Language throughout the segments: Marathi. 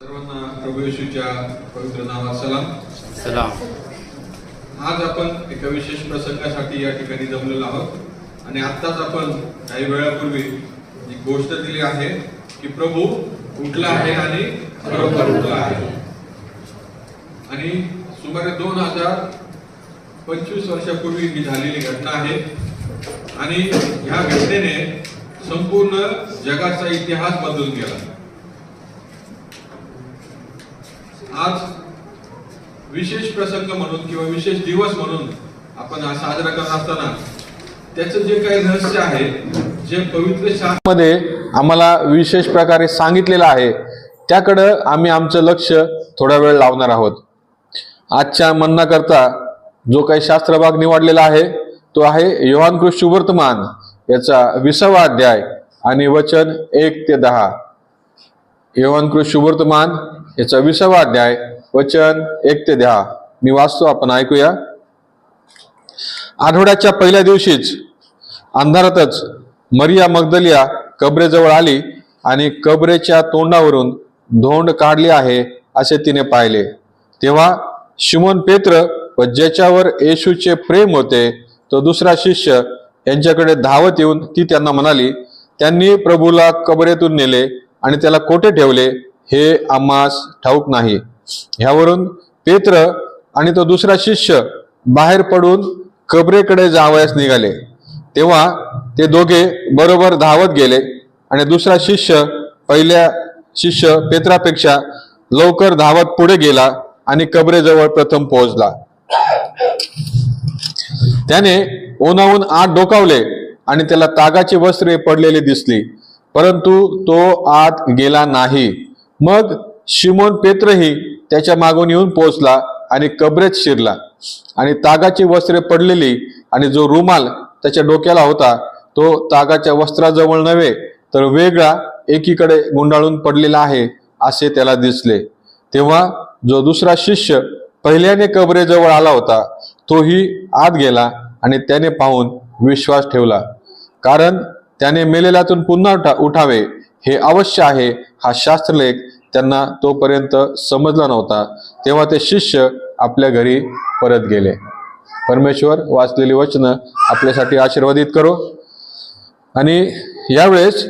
सर्वांना प्रभू येशूच्या पवित्र नावात सलाम. सलाम. आज आपण एका विशेष प्रसंगासाठी या ठिकाणी जमलेलो आहोत आणि आत्ताच आपण काही वेळापूर्वी एक गोष्ट दिली आहे की प्रभू उठला आहे आणि बरोबर उठला आहे. आणि सुमारे 2025 वर्षापूर्वी ही झालेली घटना आहे आणि ह्या घटनेने संपूर्ण जगाचा इतिहास बदलून गेला. आज विशेष प्रसंग म्हणून किंवा विशेष दिवस म्हणून आपण हा साजरा करत असताना त्याचं जे काही रहस्य आहे, जे पवित्र शास्त्रामध्ये आम्हाला विशेष प्रकारे सांगितलेलं आहे, त्याकडं आम्ही आमचं लक्ष थोडा वेळ लावणार आहोत. आजच्या मननाकरता जो काही शास्त्र भाग निवडलेला आहे तो आहे योहान सुवर्तमान याचा 20वा अध्याय आणि वचन 1 ते 10. योहान सुवर्तमान याचा 20वा अध्याय वचन 1 ते 10 मी वाचतो, आपण ऐकूया. आठवड्याच्या पहिल्या दिवशीच अंधारातच मरिया मगदलिया कबरेजवळ आली आणि कबरेच्या तोंडावरून धोंड काढली आहे असे तिने पाहिले. तेव्हा शिमोन पेत्र व ज्याच्यावर येशूचे प्रेम होते तो दुसरा शिष्य यांच्याकडे धावत येऊन ती त्यांना म्हणाली, त्यांनी प्रभूला कबरेतून नेले आणि त्याला कोठे ठेवले हे आम्हास ठाऊक नाही. ह्यावरून पेत्र आणि तो दुसरा शिष्य बाहेर पडून कबरेकडे जावयास निघाले. तेव्हा ते दोघे बरोबर धावत गेले आणि दुसरा शिष्य पहिल्या शिष्य पेत्रापेक्षा लवकर धावत पुढे गेला आणि कबरेजवळ प्रथम पोहोचला. त्याने ओनावून आत डोकावले आणि त्याला तागाची वस्त्रे पडलेली दिसली, परंतु तो आत गेला नाही. मग शिमोन पेत्रही त्याच्या मागून येऊन पोहोचला आणि कबरेत शिरला आणि तागाची वस्त्रे पडलेली आणि जो रुमाल त्याच्या डोक्याला होता तो तागाच्या वस्त्राजवळ नव्हे तर वेगळा एकीकडे गुंडाळून पडलेला आहे असे त्याला दिसले. तेव्हा जो दुसरा शिष्य पहिल्याने कबरेजवळ आला होता तोही आत गेला आणि त्याने पाहून विश्वास ठेवला, कारण त्याने मेलेल्यातून पुन्हा उठावे हे अवश्य आहे हा शास्त्रलेख त्यांना तोपर्यंत समजला नव्हता. तेव्हा ते शिष्य आपल्या घरी परत गेले. परमेश्वर वाचलेली वचनं आपल्यासाठी आशीर्वादित करो. आणि यावेळेस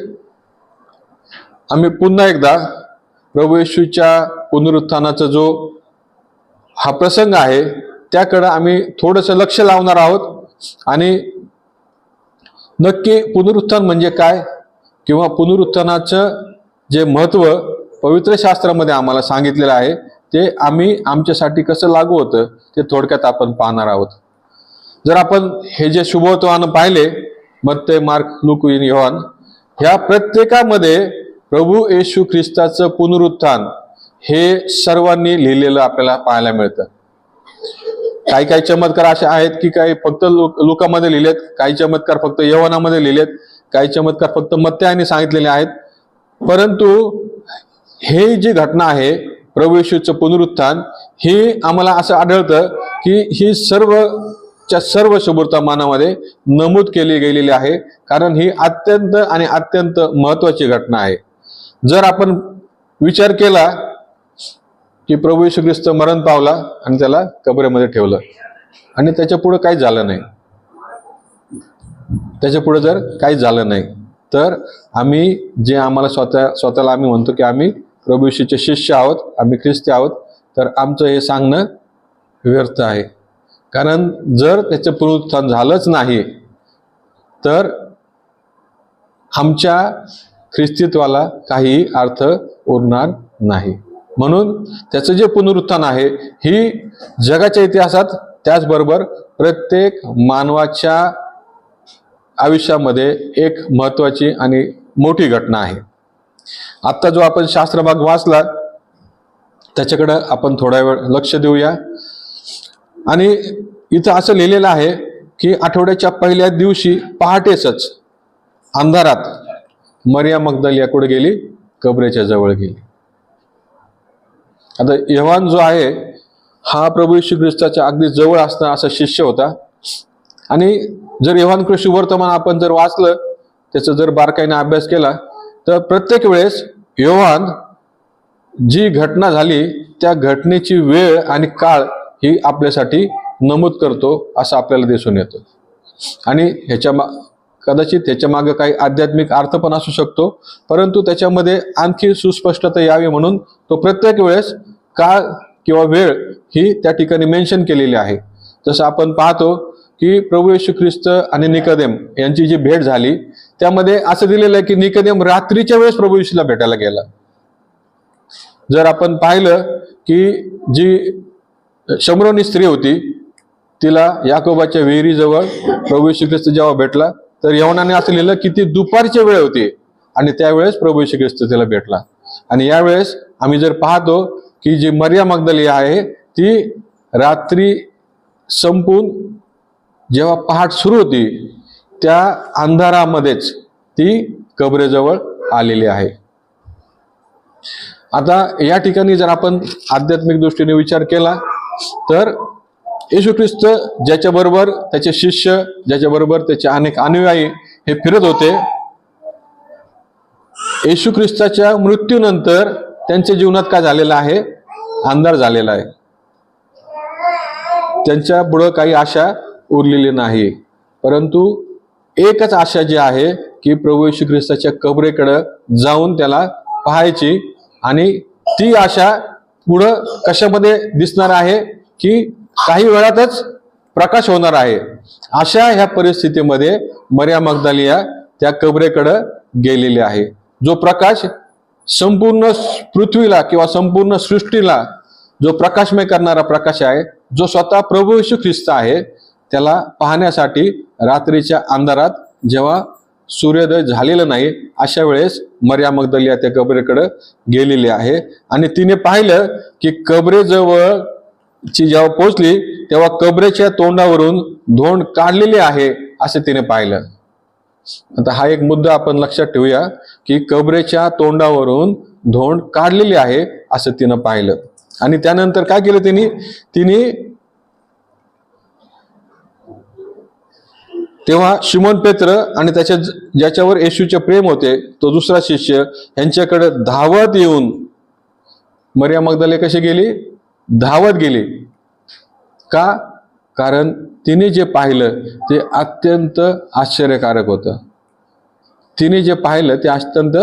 आम्ही पुन्हा एकदा प्रभू येशूच्या पुनरुत्थानाचा जो हा प्रसंग आहे त्याकडे आम्ही थोडंसं लक्ष लावणार आहोत. आणि नक्की पुनरुत्थान म्हणजे काय किंवा पुनरुत्थानाचं जे महत्त्व पवित्र शास्त्रामध्ये आम्हाला सांगितलेलं आहे ते आम्ही आमच्यासाठी कसं लागू होतं ते थोडक्यात आपण पाहणार आहोत. जर आपण हे जे शुभवर्तमान पाहिले मत्ते, मार्क, लूक, योहान, ह्या प्रत्येकामध्ये प्रभू येशू ख्रिस्ताचं पुनरुत्थान हे सर्वांनी लिहिलेलं आपल्याला पाहायला मिळतं. काही काही चमत्कार असे आहेत की काही फक्त लुकामध्ये लिहिलेत, काही चमत्कार फक्त योहानामध्ये लिहिलेत, काही चमत्कार फक्त मत्तेयाने सांगितलेले आहेत. परंतु हे जी घटना आहे प्रभू येशूचं पुनरुत्थान ही आम्हाला असं आढळतं की ही सर्व शुभवर्तमानामध्ये नमूद केली गेलेली आहे, कारण ही अत्यंत आणि अत्यंत महत्वाची घटना आहे. जर आपण विचार केला की प्रभू येशू ख्रिस्त मरण पावला आणि त्याला कबरेमध्ये ठेवलं आणि त्याच्या पुढे काहीच झालं नाही, त्याच्या पुढे जर काहीच झालं नाही तर आम्ही जे आम्हाला स्वतःला आम्ही म्हणतो की आम्ही प्रभू येशूचे शिष्य आहोत, आम्ही ख्रिस्ती आहोत, तर आमचं हे सांगणं व्यर्थ आहे. कारण जर त्याचं पुनरुत्थान झालंच नाही तर आमच्या ख्रिस्तीत्वाला काही अर्थ उरणार नाही. म्हणून त्याचं जे पुनरुत्थान आहे ही जगाच्या इतिहासात त्याचबरोबर प्रत्येक मानवाच्या आयुष्यामध्ये एक महत्वाची आणि मोठी घटना आहे. आत्ता जो आपण शास्त्रभाग वाचला त्याच्याकडं आपण थोडा वेळ लक्ष देऊया. आणि इथं असं लिहिलेलं आहे की आठवड्याच्या पहिल्या दिवशी पहाटेसच अंधारात मरिया मगदलिया कुठे गेली? कबरेच्या जवळ गेली. आता योहान जो आहे हा प्रभू येशू ख्रिस्ताच्या अगदी जवळ असणारा असा शिष्य होता. आणि जर योहान सुवर्तमान आपण जर वाचलं, त्याचा जर बारकाईने अभ्यास केला तर प्रत्येक वेळेस योहान जी घटना झाली त्या घटनेची वेळ आणि काळ ही आपल्यासाठी नमूद करतो असं आपल्याला दिसून येतं. आणि कदाचित ह्याच्या मागे काही आध्यात्मिक अर्थ पण असू शकतो, परंतु त्याच्यामध्ये आणखी सुस्पष्टता यावी म्हणून तो प्रत्येक वेळेस काळ किंवा वेळ ही त्या ठिकाणी मेन्शन केलेली आहे. जसं आपण पाहतो की प्रभू येशू ख्रिस्त आणि निकोदेम यांची जी भेट झाली त्यामध्ये असं दिलेलं आहे की निकोदेम रात्रीच्या वेळेस प्रभू येशूला भेटायला गेला. जर आपण पाहिलं की जी शमरोनी स्त्री होती तिला याकोबाच्या विहिरीजवळ प्रभू येशू ख्रिस्त जेव्हा भेटला तर यवनाने असं लिहिलं की ती दुपारची वेळ होती आणि त्यावेळेस प्रभू येशू ख्रिस्त तिला भेटला. आणि यावेळेस आम्ही जर पाहतो की जी मरिया मगदली आहे ती रात्री संपून जेव्हा पहाट सुरू होती त्या अंधारामध्येच ती कबरेजवळ आलेली आहे. आता या ठिकाणी जर आपण आध्यात्मिक दृष्टीने विचार केला तर येशू ख्रिस्त ज्याच्याबरोबर त्याचे शिष्य, ज्याच्याबरोबर त्याचे अनेक अनुयायी हे फिरत होते, येशू ख्रिस्ताच्या मृत्यूनंतर त्यांच्या जीवनात काय झालेलं आहे? अंधार झालेला आहे. त्यांच्या पुढं काही आशा उरलेली नाही. परंतु एकच आशा जी आहे की प्रभू येशू ख्रिस्ताच्या कबरेकडे जाऊन त्याला पाहायची, आणि ती आशा पुढं कशामध्ये दिसणार आहे की काही वेळातच प्रकाश होणार आहे. अशा ह्या परिस्थितीमध्ये मरिया मगदलिया त्या कबरेकडे गेलेली आहे. जो प्रकाश संपूर्ण पृथ्वीला किंवा संपूर्ण सृष्टीला जो प्रकाशमय करणारा प्रकाश आहे, जो स्वतः प्रभू येशू ख्रिस्त आहे, त्याला पाहण्यासाठी रात्रीच्या अंधारात जेव्हा सूर्योदय झालेला नाही अशा वेळेस मरिया मगदलिया त्या कबरेकडे गेलेली आहे. आणि तिने पाहिलं की कबरेजवळची जेव्हा पोहोचली तेव्हा कबरेच्या तोंडावरून धोंड काढलेली आहे असे तिने पाहिलं. आता हा एक मुद्दा आपण लक्षात ठेवूया की कबरेच्या तोंडावरून धोंड काढलेली आहे असं तिनं पाहिलं. आणि त्यानंतर काय केलं तिने तेव्हा शिमोन पेत्र आणि ज्याच्यावर येशूचे प्रेम होते तो दुसरा शिष्य यांच्याकडे धावत येऊन मरिया मगदले कशी गेली? धावत गेली. का? कारण तिने जे पाहिलं ते अत्यंत आश्चर्यकारक होतं. तिने जे पाहिलं ते अत्यंत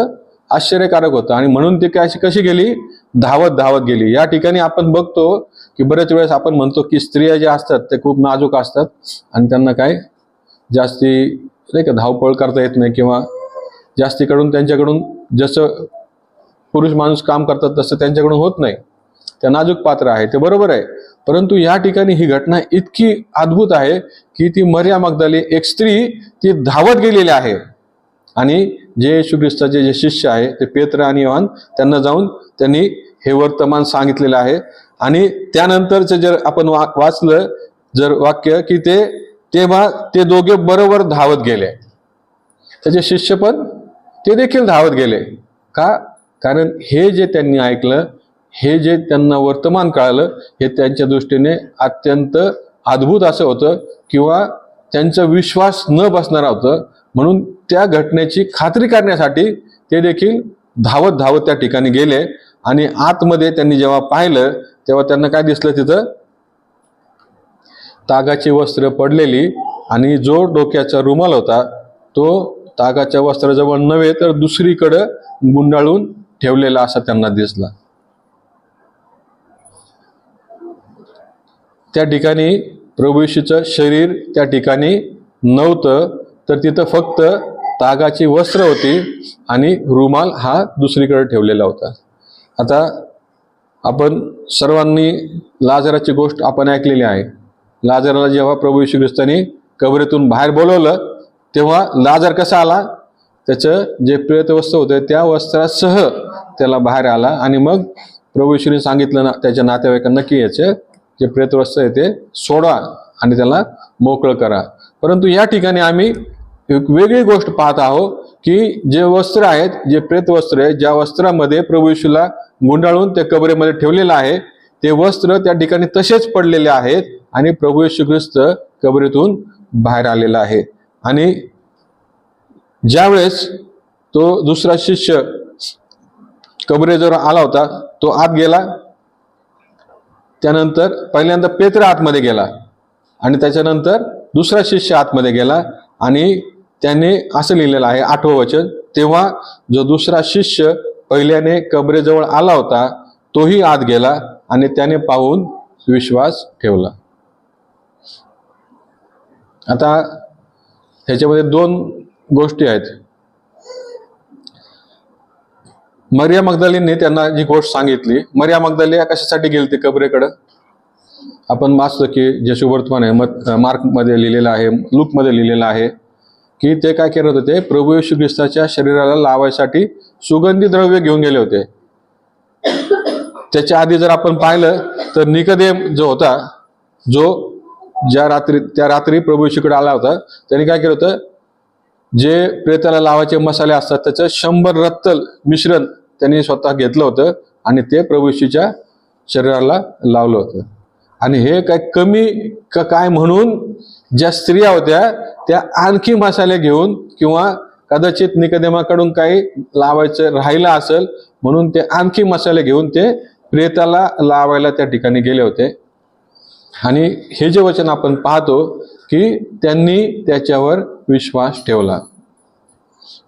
आश्चर्यकारक होतं आणि म्हणून ती कशी गेली? धावत गेली. या ठिकाणी आपण बघतो की बरेच वेळेस आपण म्हणतो की स्त्रिया ज्या असतात ते खूप नाजूक असतात आणि त्यांना काय जास्ती नाही का धावपळ करता येत नाही, किंवा जास्तीकडून त्यांच्याकडून जसं पुरुष माणूस काम करतात तसं त्यांच्याकडून होत नाही. त्या नाजूक पात्र आहे, ते बरोबर आहे. परंतु या ठिकाणी ही घटना इतकी अद्भुत आहे की ती मरिया मगदली एक स्त्री ती धावत गेलेली आहे. आणि जे येशू ख्रिस्ताचे जे शिष्य आहे ते पेत्र आणि योहान त्यांना जाऊन त्यांनी हे वर्तमान सांगितलेलं आहे. आणि त्यानंतरचं जर आपण वाचलं जर वाक्य की तेव्हा ते दोघे बरोबर धावत गेले. त्याचे शिष्य पण ते देखील धावत गेले. का? कारण हे जे त्यांनी ऐकलं, हे जे त्यांना वर्तमान कळालं, हे त्यांच्या दृष्टीने अत्यंत अद्भुत असं होतं किंवा त्यांचा विश्वास न बसणारा होतं. म्हणून त्या घटनेची खात्री करण्यासाठी ते देखील धावत त्या ठिकाणी गेले. आणि आतमध्ये त्यांनी जेव्हा पाहिलं तेव्हा त्यांना काय दिसलं? तिथं तागाची वस्त्र पडलेली आणि जो डोक्याचा रुमाल होता तो तागाच्या वस्त्राजवळ नव्हे तर दुसरीकडे गुंडाळून ठेवलेला असा त्यांना दिसला. त्या ठिकाणी प्रभू येशूचं शरीर त्या ठिकाणी नव्हतं, तर तिथं फक्त तागाची वस्त्र होती आणि रुमाल हा दुसरीकडे ठेवलेला होता. आता आपण सर्वांनी लाजराची गोष्ट आपण ऐकलेली आहे. लाजराला जेव्हा प्रभू येशू ख्रिस्ताने कबरेतून बाहेर बोलवलं तेव्हा लाजर कसा आला? त्याचं जे प्रेत वस्त्र होते त्या वस्त्रासह त्याला बाहेर आला. आणि मग प्रभू येशूने सांगितलं ना त्याच्या नातेवाईकांना की याचे जे प्रेतवस्त्र आहे ते सोडा आणि त्याला मोकळं करा. परंतु या ठिकाणी आम्ही एक वेगळी गोष्ट पाहत आहोत की जे वस्त्र आहेत, जे प्रेतवस्त्र आहे, ज्या वस्त्रामध्ये प्रभू येशूला गुंडाळून त्या कबरेमध्ये ठेवलेलं आहे, ते वस्त्र त्या ठिकाणी तसेच पडलेले आहेत आणि प्रभू येशू ख्रिस्त कबरेतून बाहेर आलेला आहे. आणि ज्यावेळेस तो दुसरा शिष्य कबरेजवळ आला होता तो आत गेला. त्यानंतर पहिल्यांदा पेत्र आतमध्ये गेला आणि त्याच्यानंतर दुसरा शिष्य आतमध्ये गेला आणि त्याने असं लिहिलेलं आहे 8वं वचन, तेव्हा जो दुसरा शिष्य पहिल्याने कबरेजवळ आला होता तोही आत गेला आणि त्याने पाहून विश्वास ठेवला. आता ह्याच्यामध्ये 2 गोष्टी आहेत. मरिया मगदलीने त्यांना जी गोष्ट सांगितली. मरिया मगदली कशासाठी गेली ती कबरेकडं? आपण वाचतो की जे शुभवर्तमान आहे मार्क मध्ये लिहिलेलं आहे, लूक मध्ये लिहिलेलं आहे की ते काय करत होते, प्रभू येशू ख्रिस्ताच्या शरीराला लावायसाठी सुगंधी द्रव्य घेऊन गेले होते. त्याच्या आधी जर आपण पाहिलं तर निकोदेम जो होता, जो त्या रात्री प्रभू येशूकडे आला होता, त्यांनी काय केलं होतं, जे प्रेताला लावायचे मसाले असतात त्याचं 100 रत्तल मिश्रण त्यांनी स्वतः घेतलं होतं आणि ते प्रभू येशूच्या शरीराला लावलं होतं. आणि हे काय कमी काय म्हणून ज्या स्त्रिया होत्या त्या आणखी मसाले घेऊन किंवा कदाचित निकोदेमाकडून काही लावायचं राहिलं असेल म्हणून ते आणखी मसाले घेऊन ते प्रेताला लावायला त्या ठिकाणी गेले होते. आणि हे जे वचन आपण पाहतो की त्यांनी त्याच्यावर विश्वास ठेवला.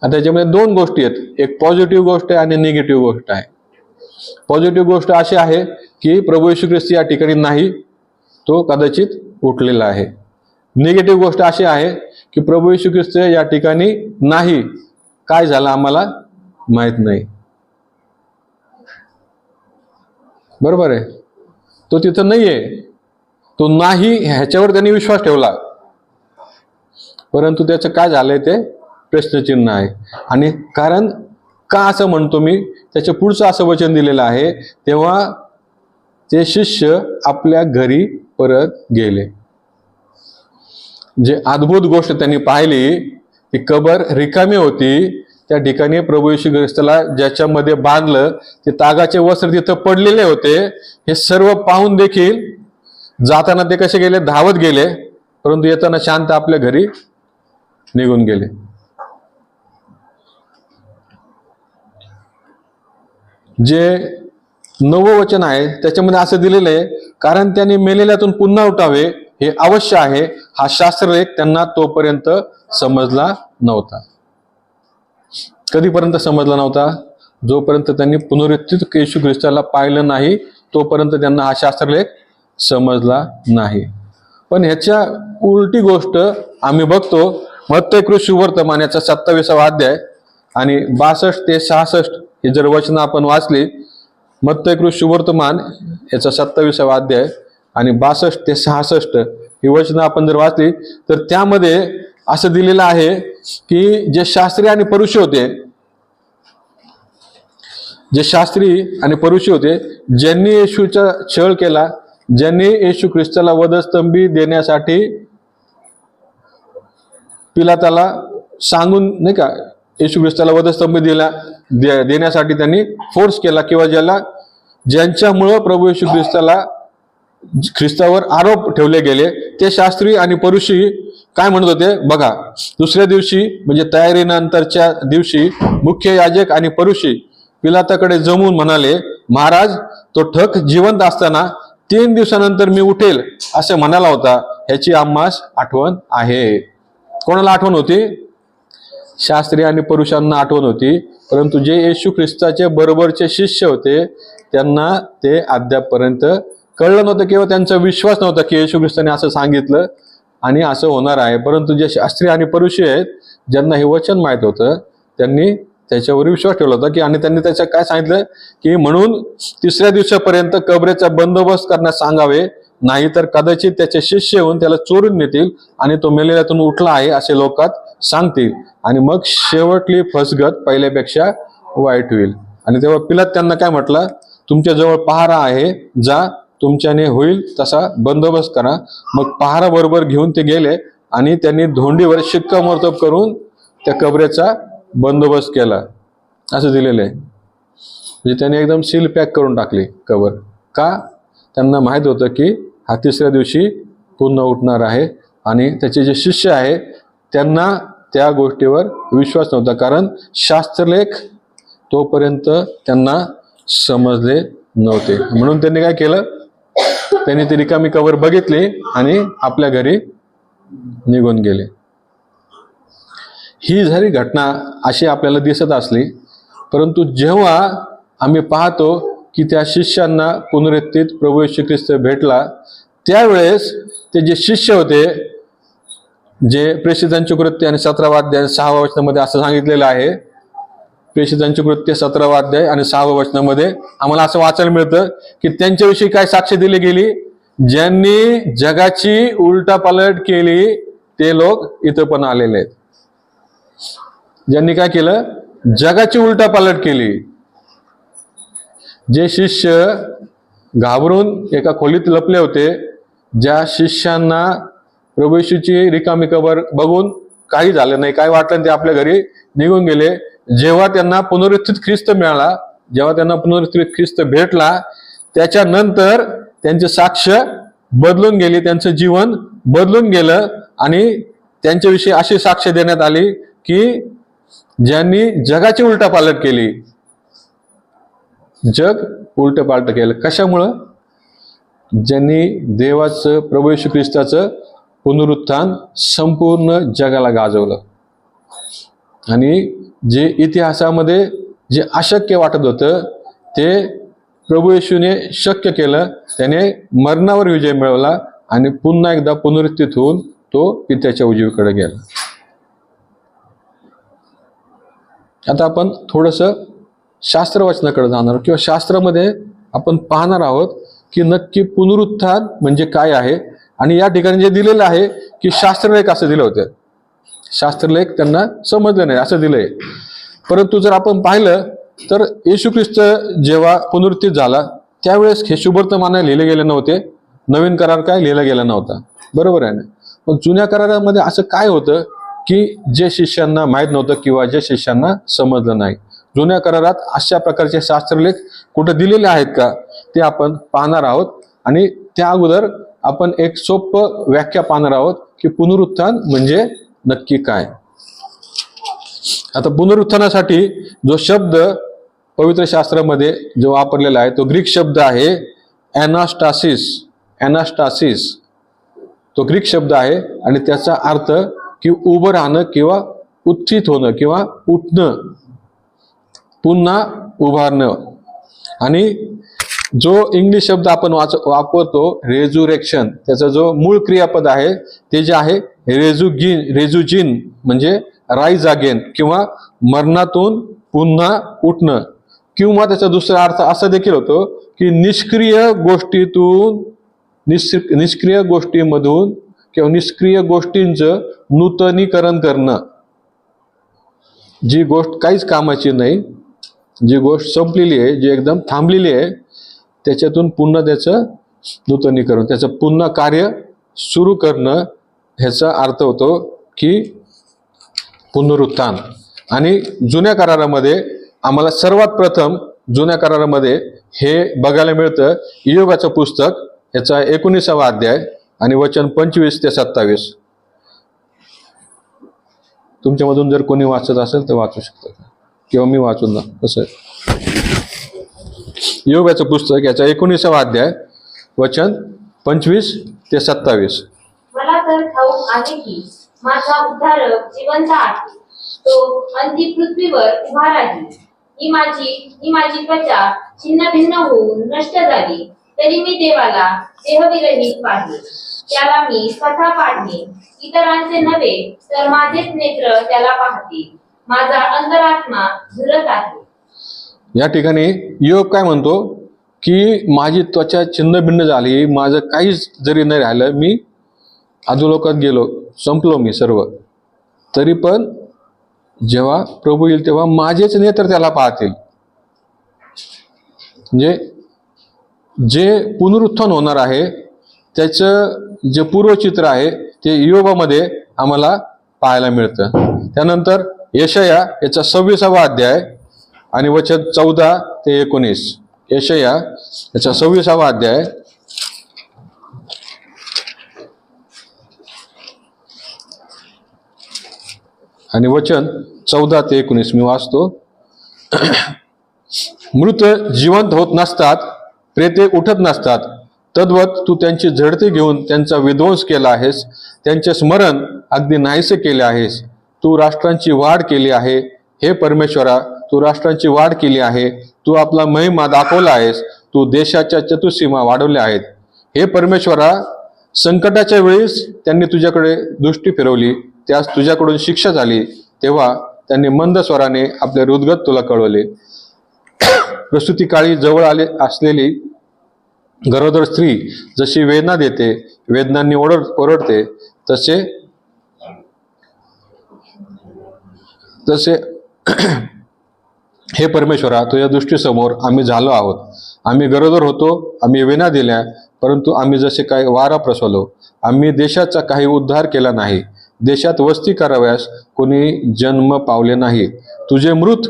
आता त्याच्यामध्ये 2 गोष्टी आहेत, एक पॉझिटिव्ह गोष्ट आहे आणि निगेटिव्ह गोष्ट आहे. पॉझिटिव्ह गोष्ट अशी आहे की प्रभू येशू ख्रिस्त या ठिकाणी नाही, तो कदाचित उठलेला आहे. निगेटिव्ह गोष्ट अशी आहे की प्रभू येशू ख्रिस्त या ठिकाणी नाही, काय झालं आम्हाला माहित नाही. बरोबर आहे, तो तिथं नाहीये, तो नाही ह्याच्यावर त्यांनी विश्वास ठेवला, परंतु त्याचं काय झालंय ते प्रश्नचिन्ह आहे. आणि कारण का असं म्हणतो मी, त्याच्या पुढचं असं वचन दिलेलं आहे, तेव्हा ते शिष्य आपल्या घरी परत गेले. जे अद्भुत गोष्ट त्यांनी पाहिली, ती कबर रिकामी होती. त्या ठिकाणी प्रभू येशू ख्रिस्ताला ज्याच्यामध्ये बांधलं ते तागाचे वस्त्र तिथं पडलेले होते. हे सर्व पाहून देखील जाताना ते कसे गेले, धावत गेले, परंतु येताना शांत आपल्या घरी निघून गेले. जे 9वं वचन आहे त्याच्यामध्ये असं दिलेलं आहे, कारण त्याने मेलेल्यातून पुन्हा उठावे हे अवश्य आहे, हा शास्त्रलेख त्यांना तोपर्यंत समजला नव्हता. कधीपर्यंत समजला नव्हता? जोपर्यंत त्यांनी पुनरुत्थित येशू ख्रिस्ताला पाहिलं नाही तोपर्यंत त्यांना हा शास्त्रलेख समजला नाही. पण ह्याच्या उलटी गोष्ट आम्ही बघतो मत्तई शुभवर्तमान याचा 27वा अध्याय आणि 62 ते 66 ही जर वचनं आपण वाचली, मत्तई शुभवर्तमान याचा 27वा अध्याय आणि 62 ते 66 ही वचनं आपण जर वाचली तर त्यामध्ये असं दिलेलं आहे की जे शास्त्री आणि परुषी होते, ज्यांनी येशूचा छळ केला, ज्यांनी येशू ख्रिस्ताला वधस्तंभी देण्यासाठी पिलाताला सांगून नाही का येशू ख्रिस्ताला वधस्तंभी देण्यासाठी त्यांनी फोर्स केला, किंवा ज्यांच्यामुळं प्रभू येशू ख्रिस्तावर आरोप ठेवले गेले, ते शास्त्री आणि परुषी काय म्हणत होते बघा. दुसऱ्या दिवशी म्हणजे तयारीनंतरच्या दिवशी मुख्य याजक आणि परुषी पिलाताकडे जमून म्हणाले, महाराज, तो ठग जिवंत असताना 3 दिवसानंतर मी उठेल असे म्हणाला होता, ह्याची आम्हास आठवण आहे. कोणाला आठवण होती? शास्त्री आणि परुषांना आठवण होती. परंतु जे येशू ख्रिस्ताचे बरोबरचे शिष्य होते त्यांना ते अद्यापपर्यंत कळलं नव्हतं किंवा त्यांचा विश्वास नव्हता की येशू ख्रिस्ताने असं सांगितलं आणि असं होणार आहे. परंतु जे शास्त्री आणि परुषी आहेत ज्यांना हे वचन माहित होतं त्यांनी त्याच्यावर विश्वास ठेवला होता की, आणि त्यांनी त्याच्या काय सांगितलं की, म्हणून 3ऱ्या दिवसापर्यंत कबरेचा बंदोबस्त करण्यास सांगावे, नाहीतर कदाचित त्याचे शिष्य येऊन त्याला चोरून नेतील आणि तो मेलेल्यातून उठला आहे असे लोकात सांगतील, आणि मग शेवटली फसगत पहिल्यापेक्षा वाईट होईल. आणि तेव्हा पिलात त्यांना काय म्हटलं, तुमच्या जवळ पहारा आहे, जा तुमच्याने होईल तसा बंदोबस्त करा. मग पहारा बरोबर घेऊन ते गेले आणि त्यांनी धोंडीवर शिक्कामोर्तब करून त्या कबरेचा बंदोबस्त केला असं दिलेलं आहे. म्हणजे त्यांनी एकदम सील पॅक करून टाकली कबर. का? त्यांना माहित होतं की हा 3ऱ्या दिवशी पुन्हा उठणार आहे. आणि त्याचे जे शिष्य आहे त्यांना त्या गोष्टीवर विश्वास नव्हता, कारण शास्त्रलेख तोपर्यंत त्यांना समजले नव्हते. म्हणून त्यांनी काय केलं, त्यांनी ती रिकामी कबर बघितली आणि आपल्या घरी निघून गेले. ही जरी घटना अशी आपल्याला दिसत असली, परंतु जेव्हा आम्ही पाहतो की त्या शिष्यांना पुनरुत्थित प्रभू येशू ख्रिस्त भेटला, त्यावेळेस ते जे शिष्य होते, जे प्रेषितांची कृत्य आणि 17वा अध्याय 6व्या वचनामध्ये असं सांगितलेलं आहे, प्रेषितांची कृत्य 17वा अध्याय आणि 6व्या वचनामध्ये आम्हाला असं वाचायला मिळतं की त्यांच्याविषयी काय साक्ष दिली गेली, ज्यांनी जगाची उलटापालट केली ते लोक इथं पण आलेले आहेत. ज्यांनी काय केलं, जगाची उलटापालट केली. जे शिष्य घाबरून एका खोलीत लपले होते, ज्या शिष्यांना प्रभू येशूची रिकामी कबर बघून काही झालं नाही, काय वाटलं ते आपल्या घरी निघून गेले, जेव्हा त्यांना पुनरुत्थित ख्रिस्त मिळाला, जेव्हा त्यांना पुनरुत्थित ख्रिस्त भेटला, त्याच्यानंतर त्यांचे साक्ष बदलून गेली, त्यांचं जीवन बदलून गेलं आणि त्यांच्याविषयी अशी साक्ष देण्यात आली की ज्यांनी जगाची उलटापालट केली. जग उलटपालट केलं कशामुळं? ज्यांनी देवाचं, प्रभू येशू ख्रिस्ताचं पुनरुत्थान संपूर्ण जगाला गाजवलं आणि जे इतिहासामध्ये जे अशक्य वाटत होतं ते प्रभू येशूने शक्य केलं. त्याने मरणावर विजय मिळवला आणि पुन्हा एकदा पुनरुत्थित होऊन तो पित्याच्या उजवीकडे गेला. आता आपण थोडंसं शास्त्रवचनाकडे जाणार किंवा शास्त्रामध्ये आपण पाहणार आहोत की नक्की पुनरुत्थान म्हणजे काय आहे. आणि या ठिकाणी जे दिलेलं आहे की शास्त्रलेख असं दिलं होतं, शास्त्रलेख त्यांना समजलं नाही असं दिलंय. परंतु जर आपण पाहिलं तर येशू ख्रिस्त जेव्हा पुनरुत्थित झाला त्यावेळेस हे शुभवर्तमान लिहिले गेले नव्हते, नवीन करार काय लिहिला गेला नव्हता, बरोबर आहे ना. पण जुन्या करारामध्ये असं काय होतं की जे शिष्यांना माहीत नव्हतं किंवा जे शिष्यांना समजलं नाही. जुन्या करारात अशा प्रकारचे शास्त्रलेख कुठे दिलेले आहेत का ते आपण पाहणार आहोत. आणि त्या अगोदर आपण एक सोपं व्याख्या पाहणार आहोत की पुनरुत्थान म्हणजे नक्की काय. आता पुनरुत्थानासाठी जो शब्द पवित्र शास्त्रामध्ये जो वापरलेला आहे तो ग्रीक शब्द आहे ॲनास्टासिस. ॲनास्टासिस तो ग्रीक शब्द आहे आणि त्याचा अर्थ की उभं राहणं किंवा उत्थित होणं किंवा उठणं, पुन्हा उभारणं. आणि जो इंग्लिश शब्द आपण वापरतो रेझुरेक्शन, त्याचा जो मूळ क्रियापद आहे ते जे आहे रेझुजिन म्हणजे राईज अगेन किंवा मरणातून पुन्हा उठणं. किंवा त्याचा दुसरा अर्थ असा देखील होतो की निष्क्रिय गोष्टीमधून किंवा निष्क्रिय गोष्टींचं नूतनीकरण करणं. जी गोष्ट काहीच कामाची नाही, जी गोष्ट संपलेली आहे, जी एकदम थांबलेली आहे, त्याच्यातून पुन्हा त्याचं नूतनीकरण, त्याचं पुन्हा कार्य सुरू करणं, ह्याचा अर्थ होतो की पुनरुत्थान. आणि जुन्या करारामध्ये आम्हाला सर्वात प्रथम जुन्या करारामध्ये हे बघायला मिळतं. इयोबाचं पुस्तक याचा 19वा अध्याय आणि वचन 25 ते 27. तुमच्यामधून जर कोणी वाचत असेल तर वाचू शकतात किंवा मी वाचून ना कसं. इयोबाचं पुस्तक याचा 19वा अध्याय वचन 25 ते 27. मला तर ठाऊक आहे की माझा उद्धारक जिवंत आहे, तो अंती पृथ्वीवर उभा राहील. ही माझी त्वचा छिन्न भिन्न होऊन नष्ट झाली तरी मी देवाला देहविरहित पाहिले. त्याला मी स्वतः पाहणे, इतरांचे नव्हे तर माझेच नेत्र त्याला पाहतील. माझा अंतरात्मा झुरत आहे. या ठिकाणी योग काय म्हणतो की माझी त्वचा छिन्न भिन्न झाली, माझं काहीच जरी नाही राहिलं, मी अधोलोकात गेलो, संपलो मी सर्व, तरी पण जेव्हा प्रभू येईल तेव्हा माझेच नेत्र त्याला पाहतील. म्हणजे जे पुनरुत्थान होणार आहे त्याचं जे पूर्वचित्र आहे ते इयोबामध्ये आम्हाला पाहायला मिळतं. त्यानंतर यशया याचा 26वा अध्याय आणि वचन 14 ते 19. यशया याचा 26वा अध्याय आणि वचन 14 ते 19 मी वाचतो. मृत जिवंत होत नसतात प्रेते उठत नसतात, तद्वत तू त्यांची झडती घेऊन त्यांचा विध्वंस केला आहेस, त्यांचे स्मरण अगदी नाहीसे केले आहेस. तू राष्ट्रांची वाढ केली आहे, हे परमेश्वरा, तू राष्ट्रांची वाढ केली आहे. तू आपला महिमा दाखवला आहेस, तू देशाच्या चतुसीमा वाढवल्या आहेत. हे परमेश्वरा, संकटाच्या वेळेस त्यांनी तुझ्याकडे दृष्टी फिरवली, त्यास तुझ्याकडून शिक्षा झाली, तेव्हा त्यांनी मंद स्वराने आपले हृदगत तुला कळवले. प्रसूती काळी जवळ आले असलेली गरोदर स्त्री जशी वेदना देते, वेदनांनी ओरडते, तसे तसे हे परमेश्वरा, तुझ्या दृष्टीसमोर आम्ही झालो आहोत. आम्ही गरोदर होतो, आम्ही वेदना दिल्या, परंतु आम्ही जसे काही वारा प्रसवलो. आम्ही देशाचा काही उद्धार केला नाही. देशात वस्ती कराव्यास कोणी जन्म पावले नाही. तुझे मृत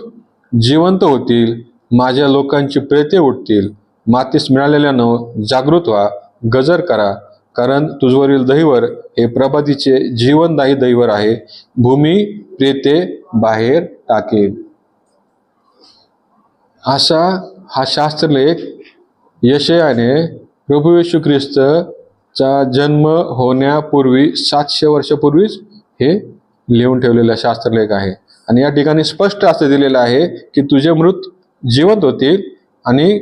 जिवंत होतील, माझ्या लोकांची प्रेते उठतील. मातीस मिळालेल्यानं जागृत व्हा, गजर करा, कारण तुझवरील दहीवर हे प्रभातीचे जीवनदायी दहीवर आहे. भूमी प्रेते बाहेर टाकेल. असा हा शास्त्रलेख यशयाने प्रभू येशू ख्रिस्तचा जन्म होण्यापूर्वी 700 वर्षापूर्वीच हे लिहून ठेवलेला शास्त्रलेख आहे. आणि या ठिकाणी स्पष्ट असं दिलेलं आहे की तुझे मृत जिवंत होतील आणि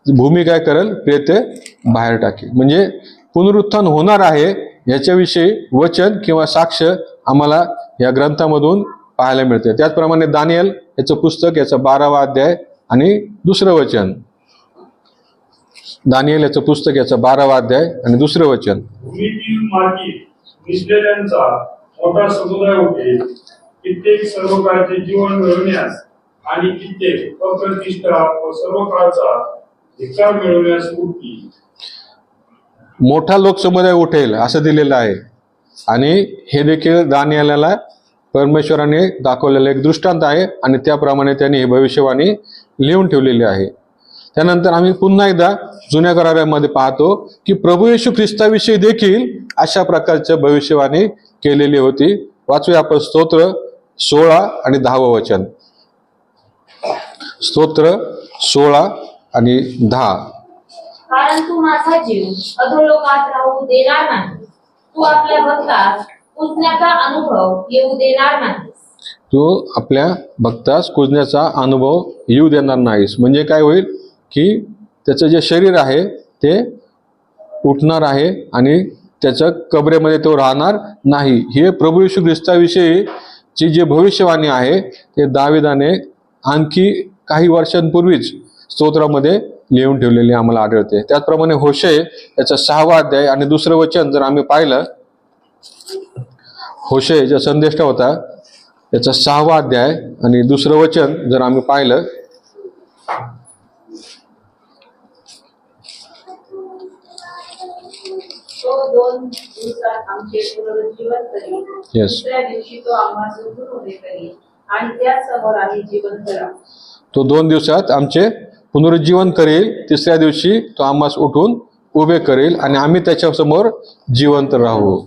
भूमी काय करेल, प्रेते बाहेर टाकेल. म्हणजे पुनरुत्थान होणार आहे याच्याविषयी वचन किंवा साक्ष आम्हाला या ग्रंथामधून पाहायला मिळते. त्याचप्रमाणे दानियल याचं पुस्तक, याचा 12वा अध्याय आणि 2रं वचन. दानियल याचं पुस्तक, याचा 12वा अध्याय आणि 2रं वचन. भूमीतील माती मिसळलेल्यांचा मोठा समुदाय उठेल, कित्येक सर्व काळचे जीवन मिळवण्यास आणि कित्येक अप्रतिष्ठा व सर्व काळचा धिक्कार मिळवण्यास उठतील. मोठा लोकसमुदाय उठेल असं दिलेलं आहे. आणि हे देखील दानिएलाला परमेश्वराने दाखवलेलं एक दृष्टांत आहे आणि त्याप्रमाणे त्यांनी ही भविष्यवाणी लिहून ठेवलेली आहे. त्यानंतर आम्ही पुन्हा एकदा जुन्या करारामध्ये पाहतो की प्रभू येशू ख्रिस्ताविषयी देखील अशा प्रकारच्या भविष्यवाणी केलेली होती. वाचूया आपण स्तोत्र 16 आणि 10वं वचन. स्तोत्र 16 आणि 10. कारण तू माझा जीव अधोलोकात राहू देणार नाही, तू आपल्या भक्तास पुजण्याचा अनुभव येऊ देणार नाहीस. तू आपल्या भक्तास कुजण्याचा अनुभव येऊ देणार नाहीस. म्हणजे काय होईल की त्याचं जे शरीर आहे ते उठणार आहे आणि त्याच्या कबरेमध्ये तो राहणार नाही. हे प्रभू येशू ख्रिस्ताविषयीची जी भविष्यवाणी आहे ते दाविदाने आणखी काही वर्षांपूर्वीच स्तोत्रामध्ये लिहून ठेवलेली आम्हाला आढळते. त्याचप्रमाणे होशे याचा 6वा अध्याय आणि 2रं वचन जर आम्ही पाहिलं, होशे जो संदेष्टा होता याचा 6वा अध्याय आणि 2रं वचन जर आम्ही पाहिलं, तो 2 दिवसात आमचे पुनरुज्जीवन करील. Yes. दुसऱ्या दिवशी तो आम्हाला उठून उभे करील आणि त्यासमोर आम्ही जिवंत राहू. तो 2 दिवसात आमचे पुनरुज्जीवन करेल, तिसऱ्या दिवशी तो आम्हास उठून उभे करेल आणि आम्ही त्याच्यासमोर जिवंत राहू.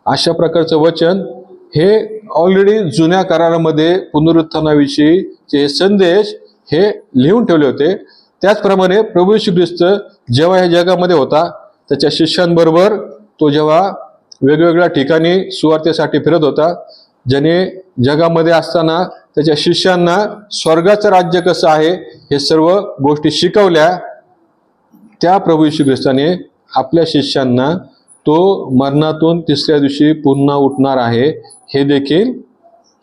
अशा प्रकारचं वचन हे ऑलरेडी जुन्या करारामध्ये पुनरुत्थानाविषयीचे संदेश हे लिहून ठेवले होते. त्याचप्रमाणे प्रभू येशू ख्रिस्त जेव्हा या जगामध्ये होता, त्याच्या शिष्यांबरोबर तो जेव्हा वेगवेगळ्या ठिकाणी सुवार्तेसाठी फिरत होता, ज्याने जगामध्ये असताना त्याच्या शिष्यांना स्वर्गाचं राज्य कसं आहे हे सर्व गोष्टी शिकवल्या. त्या प्रभू येशू ख्रिस्ताने आपल्या शिष्यांना तो मरणातून तिसऱ्या दिवशी पुन्हा उठणार आहे हे देखील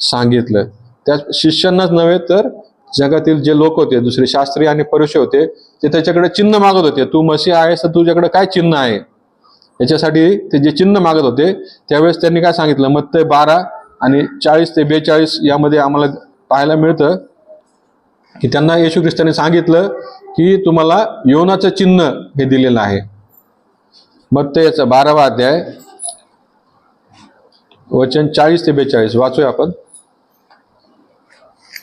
सांगितलं. त्या शिष्यांनाच नव्हे तर जगातील जे लोक होते, दुसरे शास्त्री आणि फरीसी होते, ते त्याच्याकडे चिन्ह मागत होते. तू मसीह आहेस तर तुझ्याकडे काय चिन्ह आहे, याच्यासाठी ते जे चिन्ह मागत होते. त्यावेळेस त्यांनी काय सांगितलं, मत्तई 12 आणि 40 ते 42 यामध्ये आम्हाला पाहायला मिळतं की त्यांना येशू ख्रिस्ताने सांगितलं की तुम्हाला योनाचं चिन्ह हे दिलेलं आहे. मत्तईचा 12वा अध्याय वचन 40 ते 42 वाचूया आपण.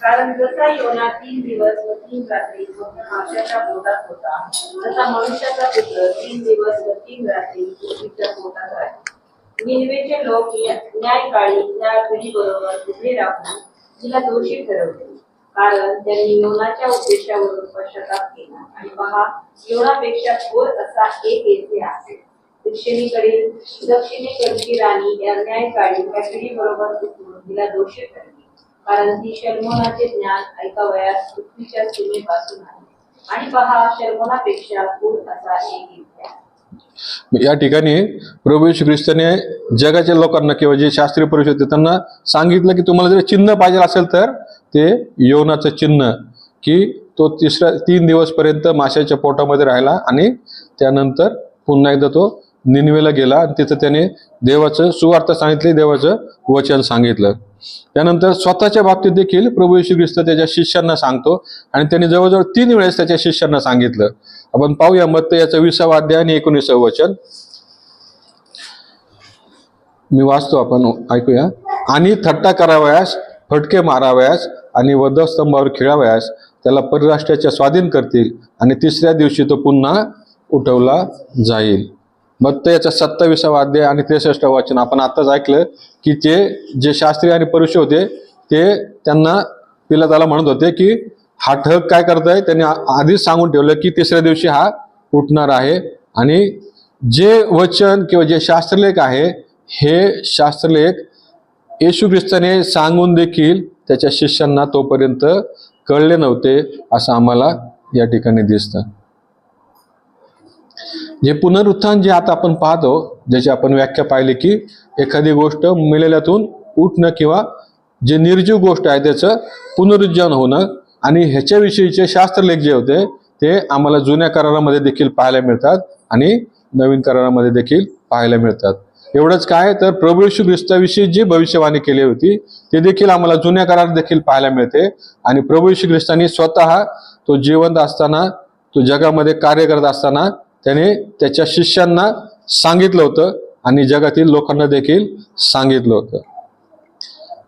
कारण जसा योना 3 दिवस व 3 रात्री माशाच्या पोटात होता, तसा मनुष्याचा पुत्र 3 दिवस व 3 रात्री पृथ्वीच्या पोटात आहे. निनवेचे लोक न्यायकाळी त्या पिढीबरोबर उभे राहून तिला दोषी ठरवले कारण त्यांनी योनाच्या उपदेशावरून पश्चाताप केला. आणि पहा, योनापेक्षा थोर असा एक येथे आहे. दक्षिणेकडची राणी अन्यायकाळी त्या पिढीबरोबर उठून तिला दोषी ठरली, कारण ती शल्मोनाचे ज्ञान ऐकावयास पृथ्वीच्या सीमेपासून आहे. आणि पहा, शल्मोनापेक्षा थोर असा एक येथे आहे. या ठिकाणी प्रभू येशू ख्रिस्ताने जगाच्या लोकांना किंवा जे शास्त्रीय पुरुष होते त्यांना सांगितलं की तुम्हाला जर चिन्ह पाहिजे असेल तर ते योनाचं चिन्ह, की तो 3 दिवस पर्यंत माशाच्या पोटामध्ये राहिला आणि त्यानंतर पुन्हा एकदा तो निनवेला गेला आणि तिथं त्याने देवाचं सुवार्थ सांगितली, देवाचं वचन सांगितलं. त्यानंतर स्वतःच्या बाबतीत देखील प्रभू येशू ख्रिस्त त्याच्या शिष्यांना सांगतो आणि त्यांनी जवळजवळ 3 वेळेस त्याच्या शिष्यांना सांगितलं. आपण पाहूया मत्ती याचा 20वा अध्याय आणि 19व वचन. मी वाचतो, आपण ऐकूया. आणि थट्टा करावयास, फटके मारावयास आणि वधस्तंभावर खिळावयास त्याला परराष्ट्राच्या स्वाधीन करतील आणि 3ऱ्या दिवशी तो पुन्हा उठवला जाईल. मत्ती याचा 27वा अध्याय आणि 63व वचन. आपण आताच ऐकलं की ते जे शास्त्री आणि परुष होते ते त्यांना पिलाताला म्हणत होते की हा ठग काय करताय. त्यांनी आधीच सांगून ठेवलं की 3ऱ्या दिवशी हा उठणार आहे. आणि जे वचन किंवा जे शास्त्रलेख आहे हे शास्त्रलेख येशू ख्रिस्ताने सांगून देखील त्याच्या शिष्यांना तोपर्यंत कळले नव्हते, असं आम्हाला या ठिकाणी दिसतं. जे पुनरुत्थान जे आता आपण पाहतो, ज्याची आपण व्याख्या पाहिली की एखादी गोष्ट मेलेल्यातून उठणं किंवा जे निर्जीव गोष्ट आहे त्याचं पुनरुज्जीवन होणं, आणि ह्याच्याविषयीचे शास्त्रलेख जे होते ते आम्हाला जुन्या करारामध्ये देखील पाहायला मिळतात आणि नवीन करारामध्ये देखील पाहायला मिळतात. एवढंच काय तर प्रभू येशू ख्रिस्ताविषयी जी भविष्यवाणी केली होती ते देखील आम्हाला जुन्या करारात देखील पाहायला मिळते. आणि प्रभू येशू ख्रिस्तानी स्वतः तो जिवंत असताना, तो जगामध्ये कार्य करत असताना त्याने त्याच्या शिष्यांना सांगितलं होतं आणि जगातील लोकांना देखील सांगितलं होतं.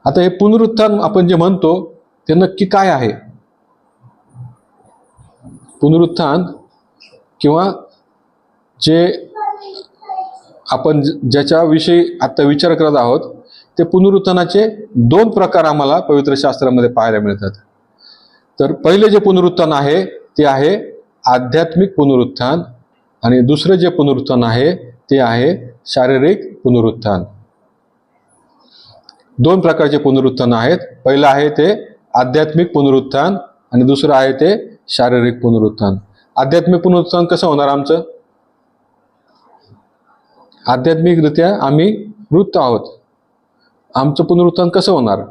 आता हे पुनरुत्थान आपण जे म्हणतो ते नक्की काय आहे? पुनरुत्थान किंवा जे आपण ज्याच्याविषयी आता विचार करत आहोत ते पुनरुत्थानाचे 2 प्रकार आम्हाला पवित्र शास्त्रामध्ये पाहायला मिळतात. तर पहिले जे पुनरुत्थान आहे ते आहे आध्यात्मिक पुनरुत्थान आणि दुसरं जे पुनरुत्थान आहे ते आहे शारीरिक पुनरुत्थान. 2 प्रकारचे पुनरुत्थान आहेत. पहिलं आहे ते आध्यात्मिक पुनरुत्थान आणि दुसरं आहे ते शारीरिक पुनरुत्थान. आध्यात्मिक पुनरुत्थान कसं होणार आमचं? आध्यात्मिकरित्या आम्ही मृत आहोत. आमचं पुनरुत्थान कसं होणार?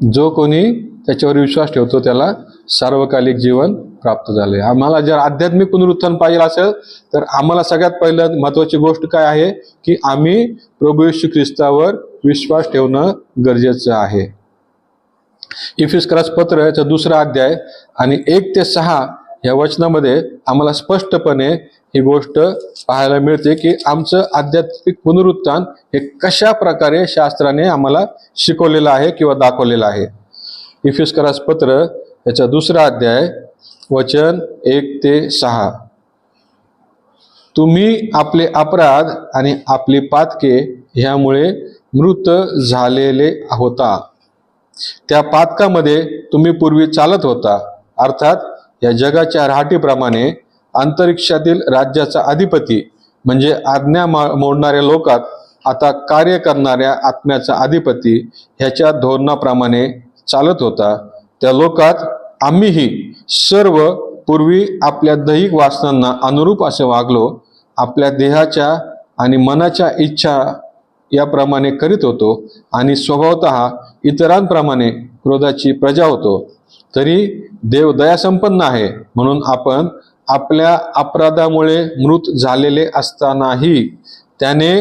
जो कोणी त्याच्यावर विश्वास ठेवतो त्याला सार्वकालिक जीवन प्राप्त झाले. आम्हाला जर आध्यात्मिक पुनरुत्थान पाहिजे असेल तर आम्हाला सगळ्यात पहिलं महत्वाची गोष्ट काय आहे की आम्ही प्रभू येशू ख्रिस्तावर विश्वास ठेवणं गरजेचं आहे. इफिसकरास पत्र याचा 2रा अध्याय आणि 1 ते 6 या वचनामध्ये आम्हाला स्पष्टपणे ही गोष्ट पाहायला मिळते की आमचं आध्यात्मिक पुनरुत्थान हे कशा प्रकारे शास्त्राने आम्हाला शिकवलेलं आहे किंवा दाखवलेलं आहे. इफिसकरास पत्र याचा 2रा अध्याय वचन 1 ते 6. तुम्ही आपले अपराध आणि आपली पातके ह्यामुळे मृत झालेले होता. त्या पातकामध्ये तुम्ही पूर्वी चालत होता, अर्थात या जगाच्या राहाटीप्रमाणे अंतरिक्षातील राज्याचा अधिपती म्हणजे आज्ञा मोडणाऱ्या लोकात आता कार्य करणाऱ्या आत्म्याचा अधिपती ह्याच्या धोरणाप्रमाणे चालत होता. त्या लोकात आम्हीही सर्व पूर्वी आपल्या दैहिक वासनांना अनुरूप असे वागलो, आपल्या देहाच्या आणि मनाच्या इच्छा याप्रमाणे करीत होतो आणि स्वभावतः इतरांप्रमाणे क्रोधाची प्रजा होतो. तरी देव दयासंपन्न आहे म्हणून आपण आपल्या अपराधामुळे मृत झालेले असतानाही त्याने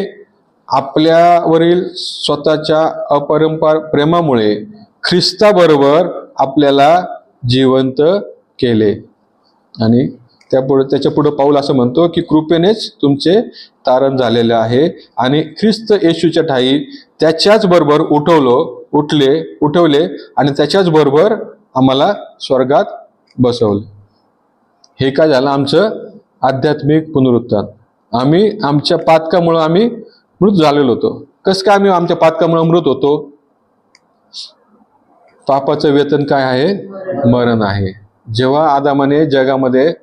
आपल्यावरील स्वतःच्या अपरंपार प्रेमामुळे ख्रिस्ताबरोबर आपल्याला जिवंत केले. आणि त्याच्या पुढे पाऊल असं म्हणतो की कृपेनेच तुमचे तारण झालेले आहे आणि ख्रिस्त येशूच्या ठाई त्याच्याच बरोबर उठवले आणि त्याच्याच बरोबर आम्हाला स्वर्गात बसवले. हे काय झालं? आमचं आध्यात्मिक पुनरुत्थान. आम्ही आमच्या पातकामुळे आम्ही मृत झालेलो होतो. कसं काय आम्ही आमच्या पातकामुळे मृत होतो? पापाचं वेतन काय आहे? मरण आहे. जेव्हा आदामाने जगामध्ये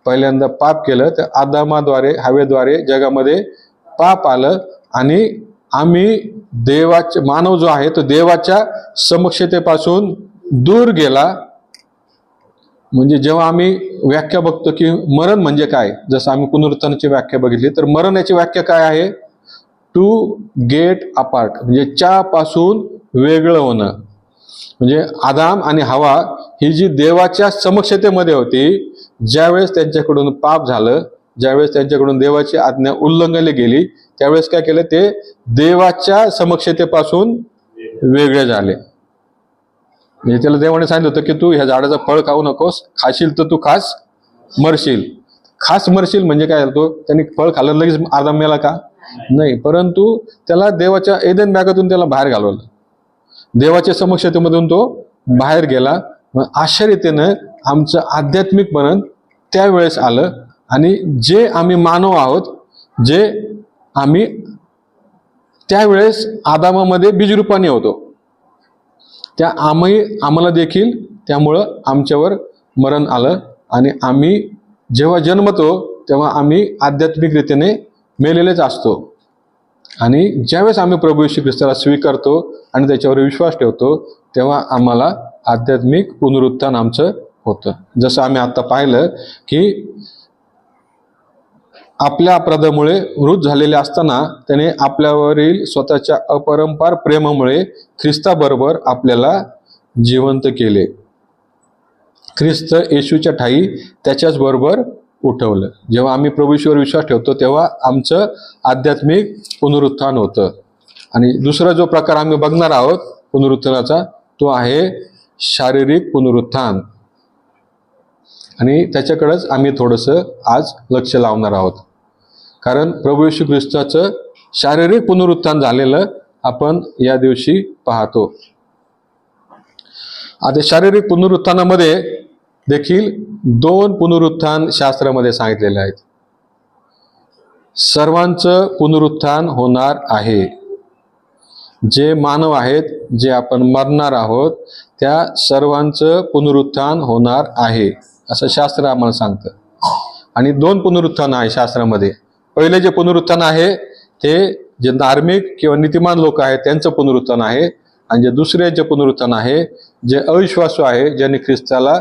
पहिल्यांदा पाप केलं तर आदामाद्वारे हवेद्वारे जगामध्ये पाप आलं आणि आम्ही देवाचे मानव जो आहे तो देवाच्या समक्षतेपासून दूर गेला. म्हणजे जेव्हा आम्ही व्याख्या बघतो की मरण म्हणजे काय, जसं आम्ही पुनरुत्थानाची व्याख्या बघितली तर मरण याची व्याख्या काय आहे? टू गेट अपार्ट, म्हणजे च्यापासून वेगळं होणं. म्हणजे आदाम आणि हवा ही जी देवाच्या समक्षतेमध्ये होती, ज्यावेळेस त्यांच्याकडून पाप झालं, ज्यावेळेस त्यांच्याकडून देवाची आज्ञा उल्लंघनली गेली, त्यावेळेस काय केलं? ते देवाच्या समक्षतेपासून वेगळे झाले. म्हणजे त्याला देवाने सांगितलं होतं की तू ह्या झाडाचं फळ खाऊ नकोस, खाशील तर तू खास मरशील. खास मरशील म्हणजे काय झालं? त्यांनी फळ खाल्लं लगेच आदाम मेला का? नाही, परंतु त्याला देवाच्या एदेन बागेतून त्याला बाहेर घालवलं, देवाच्या समक्षतेमधून तो बाहेर गेला. मग अशा रीतीनं आमचं आध्यात्मिक मरण त्यावेळेस आलं. आणि जे आम्ही मानव आहोत, जे आम्ही त्यावेळेस आदामामध्ये बीजरूपाने होतो, त्या आम्हाला देखील त्यामुळं आमच्यावर मरण आलं. आणि आम्ही जेव्हा जन्मतो तेव्हा आम्ही आध्यात्मिक रीतीने मेलेलेच असतो. आणि ज्यावेळेस आम्ही प्रभू येशू ख्रिस्ताला स्वीकारतो आणि त्याच्यावर विश्वास ठेवतो, तेव्हा आम्हाला आध्यात्मिक पुनरुत्थान आमचं होतं. जसं आम्ही आता पाहिलं की आपल्या अपराधामुळे मृत झालेले असताना त्याने आपल्यावरील स्वतःच्या अपरंपार प्रेमामुळे ख्रिस्ताबरोबर आपल्याला जिवंत केले. ख्रिस्त येशूच्या ठायी त्याच्याच बरोबर उठवलं. जेव्हा आम्ही प्रभू येशूवर विश्वास ठेवतो तेव्हा आमचं आध्यात्मिक पुनरुत्थान होतं. आणि दुसरा जो प्रकार आम्ही बघणार आहोत पुनरुत्थानाचा, तो आहे शारीरिक पुनरुत्थान. आणि त्याच्याकडेच आम्ही थोडंसं आज लक्ष लावणार आहोत. कारण प्रभू येशू ख्रिस्ताचं शारीरिक पुनरुत्थान झालेलं आपण या दिवशी पाहतो. आता शारीरिक पुनरुत्थानामध्ये देखील 2 पुनरुत्थान शास्त्रामध्ये सांगितलेले आहेत. सर्वांचं पुनरुत्थान होणार आहे. जे मानव आहेत, जे आपण मरणार आहोत, त्या सर्वांचं पुनरुत्थान होणार आहे असं शास्त्र आम्हाला सांगतं. आणि 2 पुनरुत्थान आहे शास्त्रामध्ये. पहिले जे पुनरुत्थान आहे ते जे धार्मिक किंवा नीतिमान लोक आहेत त्यांचं पुनरुत्थान आहे. आणि जे दुसरे जे पुनरुत्थान आहे, जे अविश्वासू आहे, ज्यांनी ख्रिस्ताला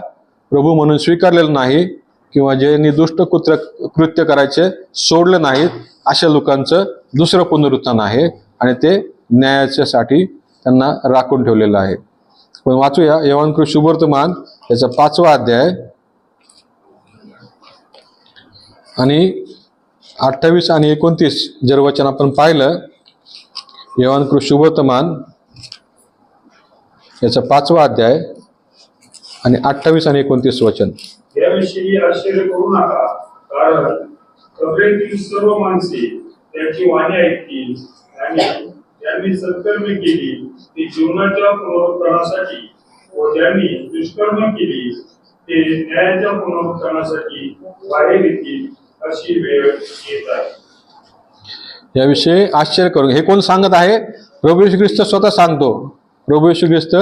प्रभू म्हणून स्वीकारलेलं नाही किंवा ज्यांनी दुष्ट कृत्य करायचे सोडलं नाहीत, अशा लोकांचं दुसरं पुनरुत्थान आहे. आणि ते न्यायाच्यासाठी त्यांना राखून ठेवलेलं आहे. पण वाचूया योहानकृत शुभवर्तमान याचा 5वा अध्याय आणि 28 आणि 29 जर वचन आपण पाहिलं, योहानकृत शुभवर्तमान याचा 5वा अध्याय आणि 28 आणि 29 वचन. याविषयी आश्चर्य करू नका, कारण कबरेतील सर्व माणसे त्याची वाणी ऐकतील. आणि ज्यांनी सत्कर्म केली ती जीवनाच्या पुनरुत्थानासाठी, व ज्यांनी दुष्कर्म केली ते न्यायाच्या पुनरुत्थानासाठी बाहेर येतील, अशी वेळ येत आहे. याविषयी आश्चर्य करून हे कोण सांगत आहे? प्रभू येशू ख्रिस्त स्वतः सांगतो. प्रभू येशू ख्रिस्त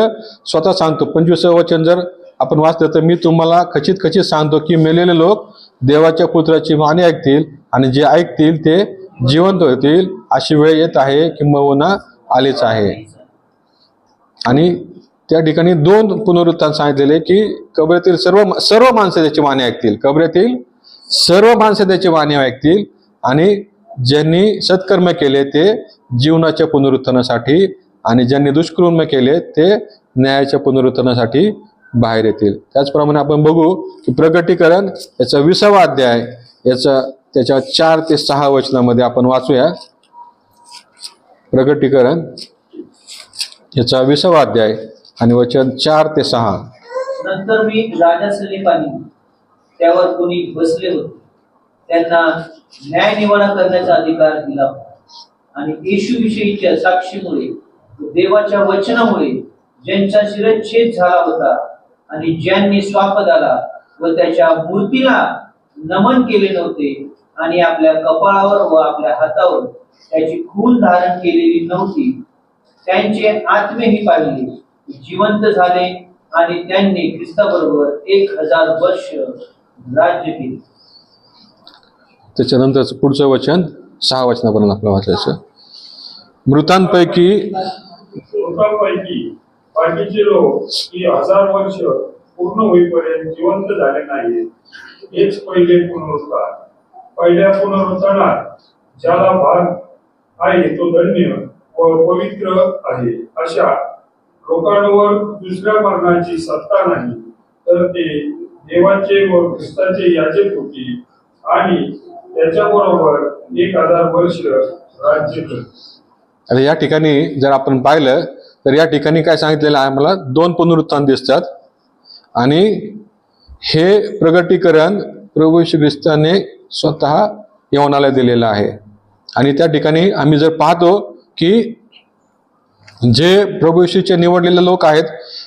स्वतः सांगतो. 25वे वचन जर आपण वाचलं तर, मी तुम्हाला खचित सांगतो की मेलेले लोक देवाच्या पुत्राची वाणी ऐकतील आणि जे ऐकतील ते जिवंत होतील. अशी वेळ येत आहे, किंबहुना आलीच आहे. आणि त्या ठिकाणी 2 पुनरुत्थान सांगितलेले की कबरेतील सर्व माणसं त्याची वाणी ऐकतील. कबरेतील सर्व माणसं त्याची वाणी ऐकतील. आणि ज्यांनी सत्कर्म केले ते जीवनाच्या पुनरुत्थानासाठी, आणि ज्यांनी दुष्कर्म केले ते न्यायाच्या पुनरुत्थानासाठी बाहेर येतील. त्याचप्रमाणे आपण बघू की प्रकटीकरण याचा 20वा अध्याय त्याच्या 4 ते 6 वचनामध्ये आपण वाचूया. प्रकटीकरण याचा 20वा अध्याय आणि वचन 4 ते 6. नंतर मी राजासने पाहिली, त्यावर कोणी बसले होते. त्यांना न्याय निवाडा करण्याचा अधिकार दिला होता. आणि येशू विषयीच्या साक्षीमुळे, देवाच्या वचनामुळे ज्यांचा शिरच्छेद झाला होता आणि ज्यांनी स्वापदाला व त्याच्या मूर्तीला नमन केले नव्हते आणि आपल्या कपाळावर व आपल्या हातावर त्याची खून धारण केलेली नव्हती, त्यांचे आत्मेही पाहिले जिवंत झाले आणि त्यांनी ख्रिस्ताबरोबर 1000 वर्ष राज्य केले. त्याच्यानंतर पुढचं वचन 6 वचनापर्यंत आपलं वाचायचं. मृतांपैकी बाकीचे लोक ही 1000 वर्ष पूर्ण होईपर्यंत जिवंत झाले नाही. हेच पहिले पुनरुत्थान. पहिल्या पुनरुत्थानात ज्याला भाग आहे तो धन्य व पवित्र आहे. अशा लोकांवर दुसऱ्या मरणाची सत्ता नाही, तर ते देवाचे व ख्रिस्ताचे याजक होते आणि त्याच्याबरोबर 1000 वर्ष राज्य करते. आता या ठिकाणी जर आपण पाहिलं तर या ठिकाणी काय सांगितलेलं आहे, मला 2 पुनरुत्थान दिसतात आणि हे प्रगटीकरण प्रभू येशू ख्रिस्ताने स्वतः यवनाला दिलेलं आहे. आणि त्या ठिकाणी आम्ही जर पाहतो की जे प्रभू येशूचे निवडलेले लोक आहेत,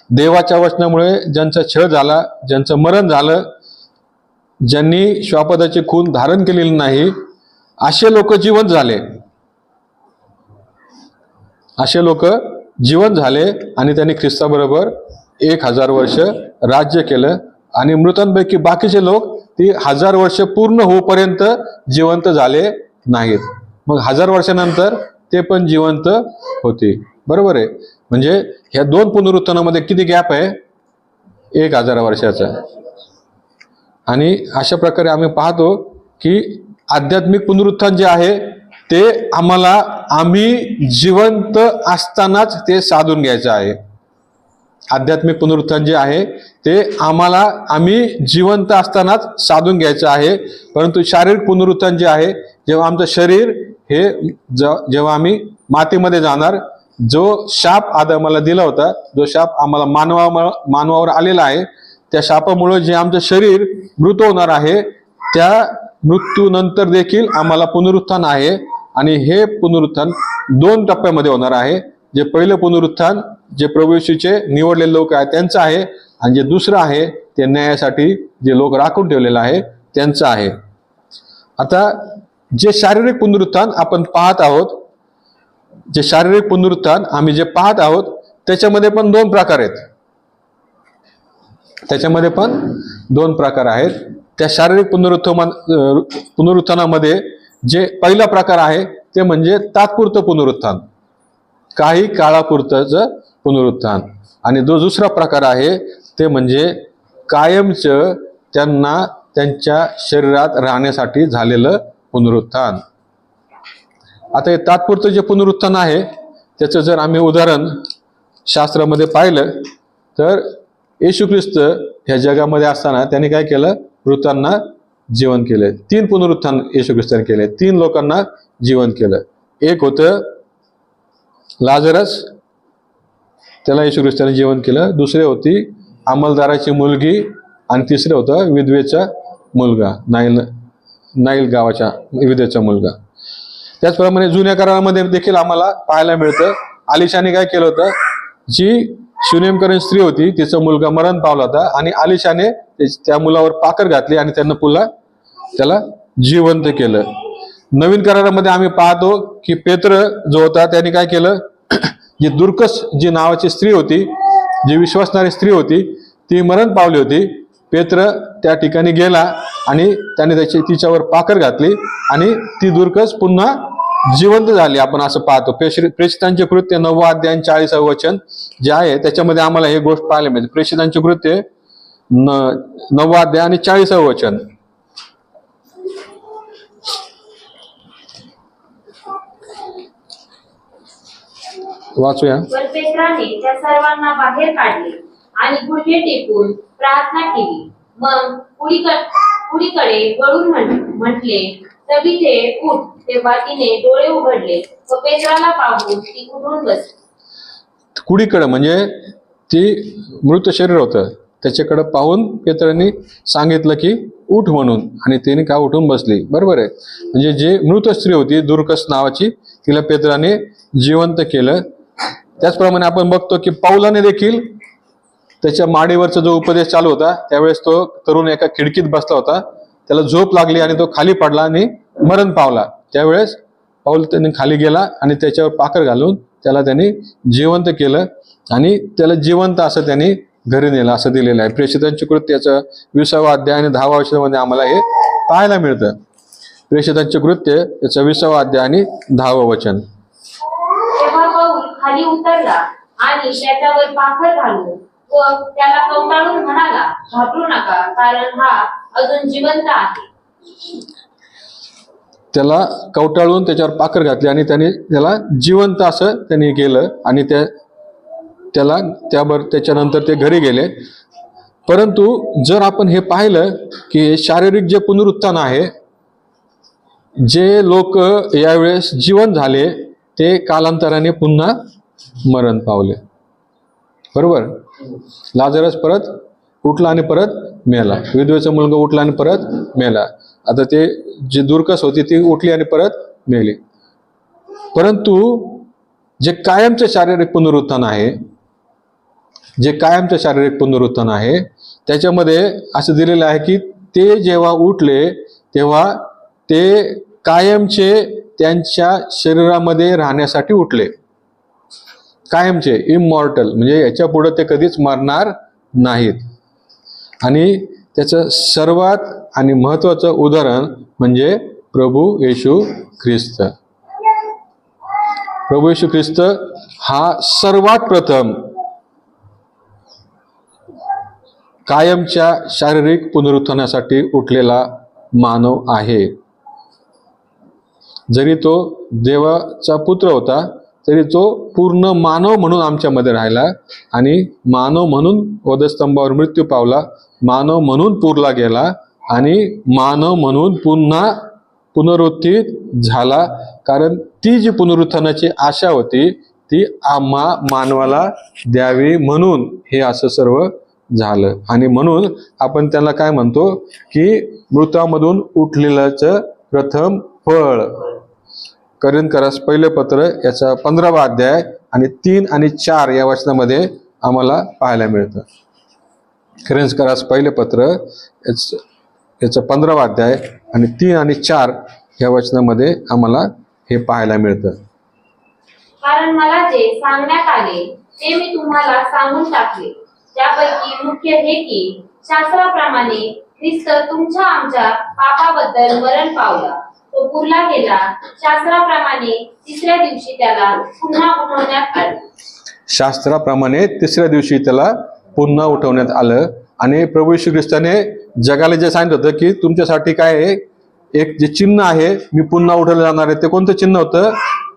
देवाच्या वचनामुळे ज्यांचा छळ झाला, ज्यांचं मरण झालं, ज्यांनी श्वापदाचे खून धारण केलेले नाही, असे लोक जिवंत झाले. असे लोक जिवंत झाले आणि त्यांनी ख्रिस्ताबरोबर 1000 वर्ष राज्य केलं. आणि मृतांपैकी बाकीचे लोक ती 1000 वर्ष पूर्ण होईपर्यंत जिवंत झाले नाहीत. मग 1000 वर्षानंतर ते पण जिवंत होते. बरोबर आहे. म्हणजे ह्या 2 पुनरुत्थानामध्ये किती गॅप आहे? 1000 वर्षाचा. आणि अशा प्रकारे आम्ही पाहतो की आध्यात्मिक पुनरुत्थान जे आहे ते आम्ही जिवंत असतानाच ते साधून घ्यायचं आहे. आध्यात्मिक पुनरुत्थान जे आहे ते आम्ही जिवंत असतानाच साधून घ्यायचं आहे. परंतु शारीरिक पुनरुत्थान जे आहे, जेव्हा आमचं शरीर हे जेव्हा आम्ही मातीमध्ये जाणार, जो शाप आदमाला दिला होता, जो शाप आम्हाला मानवावर आलेला आहे, त्या शापामुळे जे आमचं शरीर मृत होणार आहे, त्या मृत्यूनंतर देखील आम्हाला पुनरुत्थान आहे. आणि हे पुनरुत्थान 2 टप्प्यामध्ये होणार आहे. जे पहिलं पुनरुत्थान जे प्रभू येशूचे निवडलेले लोक आहेत त्यांचं आहे, आणि जे दुसरं आहे ते न्यायासाठी जे लोक राखून ठेवलेलं आहे त्यांचं आहे. आता जे शारीरिक पुनरुत्थान आपण पाहत आहोत, जे शारीरिक पुनरुत्थान आम्ही जे पाहत आहोत त्याच्यामध्ये पण 2 प्रकार आहेत. त्याच्यामध्ये पण 2 प्रकार आहेत. त्या शारीरिक पुनरुत्थानामध्ये जे पहिला प्रकार आहे ते म्हणजे तात्पुरतं पुनरुत्थान, काही काळापुरतंच पुनरुत्थान. आणि जो दुसरा प्रकार आहे ते म्हणजे कायमचं त्यांना त्यांच्या शरीरात राहण्यासाठी झालेलं पुनरुत्थान. आता हे तात्पुरतं जे पुनरुत्थान आहे त्याचं जर आम्ही उदाहरण शास्त्रामध्ये पाहिलं तर येशू ख्रिस्त ह्या जगामध्ये असताना त्यांनी काय केलं? मृतांना जीवन केले. 3 पुनरुत्थान येशू ख्रिस्ताने केले. 3 लोकांना जीवन केलं. एक होतं लाजरस, त्याला येशू ख्रिस्ताने जीवन केलं. दुसरे होती अंमलदाराची मुलगी आणि तिसरं होतं विधवेचा मुलगा, नाईल गावाच्या विधवेचा मुलगा. त्याचप्रमाणे जुन्या करारामध्ये देखील आम्हाला पाहायला मिळतं, आलिशाने काय केलं होतं? जी शुनेमकरीण स्त्री होती, तिचा मुलगा मरण पावला होता आणि आलिशाने त्या मुलावर पाकर घातली आणि त्यांना पुन्हा त्याला जिवंत केलं. नवीन करारामध्ये आम्ही पाहतो की पेत्र जो होता त्याने काय केलं? जी दुर्कस जी नावाची स्त्री होती, जी विश्वासणारी स्त्री होती, ती मरण पावली होती. पेत्र त्या ठिकाणी गेला आणि त्याने तिच्यावर पाकर घातली आणि ती दुर्कस पुन्हा जिवंत झाली. आपण असं पाहतो. प्रेषितांचे कृत्य 9 अध्याय 40 वचन जे आहे त्याच्यामध्ये आम्हाला हे गोष्ट पाहायला मिळते. प्रेषितांचे कृत्य 9 अध्याय आणि 40 वचन वाचूया. वर पेत्राने त्या सर्वांना बाहेर काढले आणि गुडघे टेकून प्रार्थना केली. मग पुढीकडे वळून म्हटले, तबीथे उठ. तेव्हा तिने डोळे उघडले व पेत्राला पाहून ती उठून बसली. कुडीकडे म्हणजे ती मृत शरीर होतं, त्याच्याकडे पाहून पेत्राने सांगितलं की उठ म्हणून, आणि तिने का उठून बसली. बरोबर आहे. म्हणजे जे मृत स्त्री होती दुर्कस नावाची, तिला पेत्राने जिवंत केलं. त्याचप्रमाणे आपण बघतो की पौलाने देखील त्याच्या माडीवरचा जो उपदेश चालू होता त्यावेळेस तो तरुण एका खिडकीत बसला होता, त्याला झोप लागली आणि तो खाली पडला आणि मरण पावला. त्यावेळेस पाऊल त्याने खाली गेला आणि त्याच्यावर पाकर घालून त्याला त्यांनी जिवंत केलं आणि त्याला जिवंत असं त्यांनी घरी नेलं असं दिलेलं आहे. प्रेषितांची कृत्याचं 20वा अध्याय आणि 10वा वचनामध्ये आम्हाला हे पाहायला मिळतं. प्रेषितांचे कृत्य याचं 20वा अध्याय आणि 10वं वचन. तेव्हा पाऊल खाली उतरला आणि त्याच्यावर पाखर घालून व त्याला कवटाळून म्हणाला, घाबरू नका, कारण हा अजून जिवंत आहे. त्याला कवटाळून त्याच्यावर पाखर घातली आणि त्याला जिवंत असं त्यांनी केलं आणि त्याच्यानंतर ते घरी गेले. परंतु जर आपण हे पाहिलं की शारीरिक जे पुनरुत्थान आहे, जे लोक यावेळेस जिवंत झाले ते कालांतराने पुन्हा मरण पावले. बरोबर. लाजरस परत उठला आणि परत मेला. विधवेचा मुलगा उठला आणि परत मेला. आता ते जी दुर्कस होती ती उठली आणि परत मेली. परंतु जे कायमचे शारीरिक पुनरुत्थान आहे, त्याच्यामध्ये असं दिलेलं आहे की ते जेव्हा उठले तेव्हा ते कायमचे त्यांच्या शरीरामध्ये राहण्यासाठी उठले. कायमचे, इमॉर्टल, म्हणजे याच्या पुढे ते कधीच मरणार नाहीत. आणि त्याचं सर्वात आणि महत्वाचं उदाहरण म्हणजे प्रभू येशू ख्रिस्त. प्रभू येशू ख्रिस्त हा सर्वात प्रथम कायमच्या शारीरिक पुनरुत्थानासाठी उठलेला मानव आहे. जरी तो देवाचा पुत्र होता तरी तो पूर्ण मानव म्हणून आमच्यामध्ये राहिला आणि मानव म्हणून वधस्तंभावर मृत्यू पावला, मानव म्हणून पुरला गेला आणि मानव म्हणून पुन्हा पुनरुत्थित झाला. कारण ती जी पुनरुत्थानाची आशा होती ती आम्हा मानवाला द्यावी म्हणून हे असं सर्व झालं. आणि म्हणून आपण त्याला काय म्हणतो की मृतामधून उठलेल्याच प्रथम फळ. करिंथकरास पहिले पत्र याचा 15वा अध्याय आणि 3 आणि 4 या वचनामध्ये आम्हाला पाहायला मिळतं. करिंथकरास पहिले पत्र याचं 15वा अध्याय आणि 3 आणि 4 या वचनामध्ये आम्हाला हे पाहायला मिळतं. कारण मला जे सांगण्यात आले ते मी तुम्हाला सांगून टाकले. त्यापैकी मुख्य हे की शास्त्राप्रमाणे ख्रिस्त तुमच्या आमच्या पापाबद्दल मरण पावला, तो पुरला गेला, शास्त्राप्रमाणे तिसऱ्या दिवशी त्याला पुन्हा उठवण्यात आले. शास्त्राप्रमाणे तिसऱ्या दिवशी त्याला पुन्हा उठवण्यात आलं. आणि प्रभू येशू ख्रिस्ताने जगाला जे सांगितलं होतं की तुमच्यासाठी काय आहे, एक जे चिन्ह आहे, मी पुन्हा उठवलं जाणार आहे. ते कोणतं चिन्ह होतं?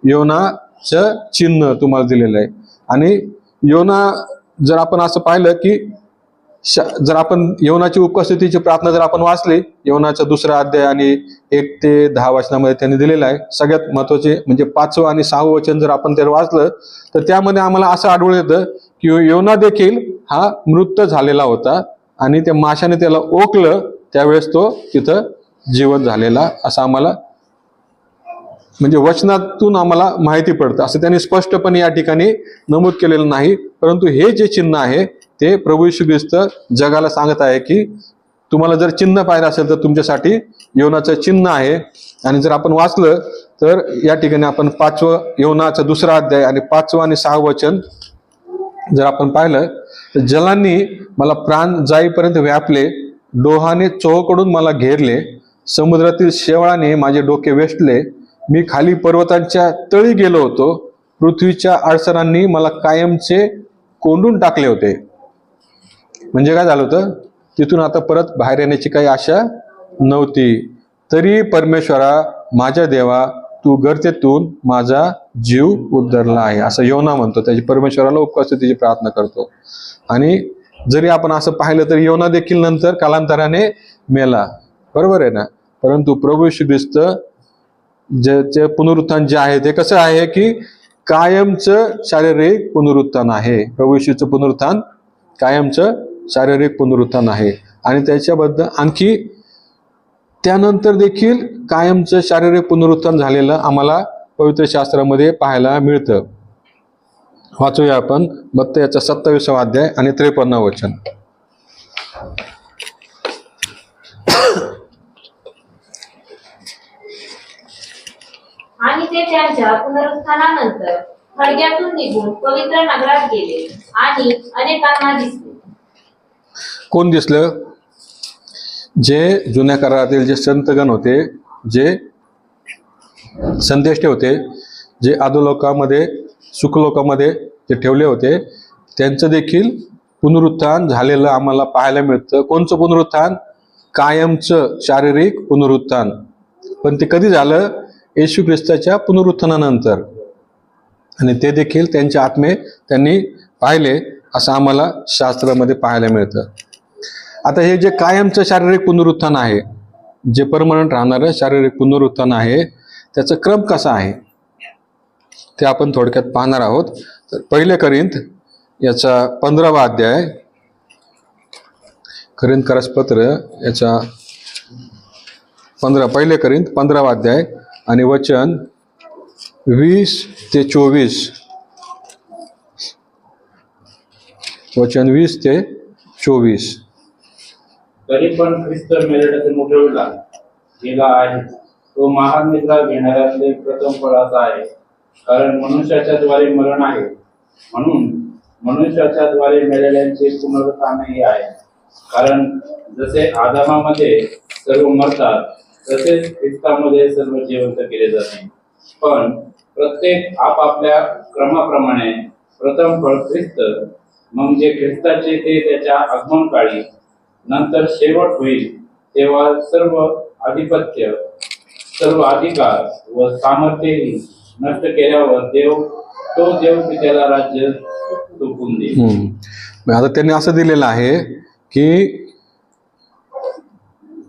योनाचं चिन्ह तुम्हाला दिलेलं आहे. आणि योना जर आपण असं पाहिलं की जर आपण योनाची उपस्थितीची प्रार्थना जर आपण वाचली, योनाचा 2रा अध्याय आणि 1 ते 10 वचनामध्ये त्यांनी दिलेलं आहे. सगळ्यात महत्वाचे म्हणजे 5वं आणि 6वं वचन जर आपण ते वाचलं तर त्यामध्ये आम्हाला असं आढळून येतं की योना देखील हा मृत झालेला होता आणि त्या माशाने त्याला ओकलं, त्यावेळेस तो तिथं जिवंत झालेला असं आम्हाला म्हणजे वचनातून आम्हाला माहिती पडतं. असं त्यांनी स्पष्टपणे या ठिकाणी नमूद केलेलं नाही. परंतु हे जे चिन्ह आहे ते प्रभू येशू ख्रिस्त जगाला सांगत आहे की तुम्हाला जर चिन्ह पाहिजे असेल तर तुमच्यासाठी योनाचं चिन्ह आहे. आणि जर आपण वाचलं तर या ठिकाणी आपण 5वं योनाचा 2रा अध्याय आणि 5वं आणि 6वं वचन जर आपण पाहिलं तर जलांनी मला प्राण जाईपर्यंत व्यापले, डोहाने चोहोकडून मला घेरले, समुद्रातील शेवाळाने माझे डोके वेष्टले, मी खाली पर्वतांच्या तळी गेलो होतो, पृथ्वीच्या अडसरांनी मला कायमचे कोंडून टाकले होते. म्हणजे काय झालं होतं? तिथून आता परत बाहेर येण्याची काही आशा नव्हती. तरी परमेश्वरा माझ्या देवा, तू गर्तेतून माझा जीव उद्धरला आहे, असं योना म्हणतो. त्याची परमेश्वराला उपस्थितीची प्रार्थना करतो. आणि जरी आपण असं पाहिलं तर योना देखील नंतर कालांतराने मेला. बरोबर आहे ना? परंतु प्रभू येशू ख्रिस्त जे पुनरुत्थान जे आहे ते कसं आहे की कायमचं शारीरिक पुनरुत्थान आहे. प्रभू येशूचं पुनरुत्थान कायमचं शारीरिक पुनरुत्थान आहे. आणि त्याच्याबद्दल आणखी त्यानंतर देखील कायमचं शारीरिक पुनरुत्थान झालेलं आम्हाला पवित्र शास्त्रामध्ये पाहायला मिळतं. वाचूया आपण मत्तयाचा 27वा अध्याय आणि 53 वचन. आणि ते त्यांच्या पुनरुत्थानानंतर थडग्यातून निघून पवित्र नगरात गेले आणि अनेकांना दिसले. कोण दिसलं? जे जुन्या करारातील जे संतगण होते, जे संदेष्टे होते, जे अधोलोकामध्ये सुखलोकामध्ये जे ठेवले होते, त्यांचं देखील पुनरुत्थान झालेलं आम्हाला पाहायला मिळतं. कोणचं पुनरुत्थान? कायमचं शारीरिक पुनरुत्थान. पण ते कधी झालं? येशू ख्रिस्ताच्या पुनरुत्थानानंतर. आणि ते देखील त्यांचे आत्मे त्यांनी पाहिले असं आम्हाला शास्त्रामध्ये पाहायला मिळतं. आता हे जे कायमचं शारीरिक पुनरुत्थान आहे, जे परमनंट राहणारं शारीरिक पुनरुत्थान आहे, त्याचा क्रम कसा आहे ते आपण थोडक्यात पाहणार आहोत. तर पहिले करिंथ याचा 15वा अध्याय, करिंथ पत्र याचा पहिले करिंथ 15वा अध्याय आणि वचन 20 ते 24. वचन 20 ते 24. तरी पण ख्रिस्त मेलेल्यातून उठविला गेला आहे, तो महान निद्रा घेणाऱ्यातले प्रथम फळाचा आहे. कारण मनुष्याच्या द्वारे मरण आहे, म्हणून मनुष्याच्या द्वारे मेलेल्यांचे पुनरुत्थानही आहे. कारण जसे आदामामध्ये सर्व मरतात, तसेच ख्रिस्तामध्ये सर्व जिवंत केले जाते. पण प्रत्येक आपापल्या क्रमाप्रमाणे प्रथम फळ ख्रिस्त, मग जे ख्रिस्ताचे ते त्याच्या आगमन काळी, नंतर शेवट होईल तेव्हा सर्व आधिपत्य, सर्व अधिकार व सामर्थ्यही नष्ट केल्यावर देव पित्याला राज्य सोपवून देईल. आता त्यांनी असं दिलेलं आहे की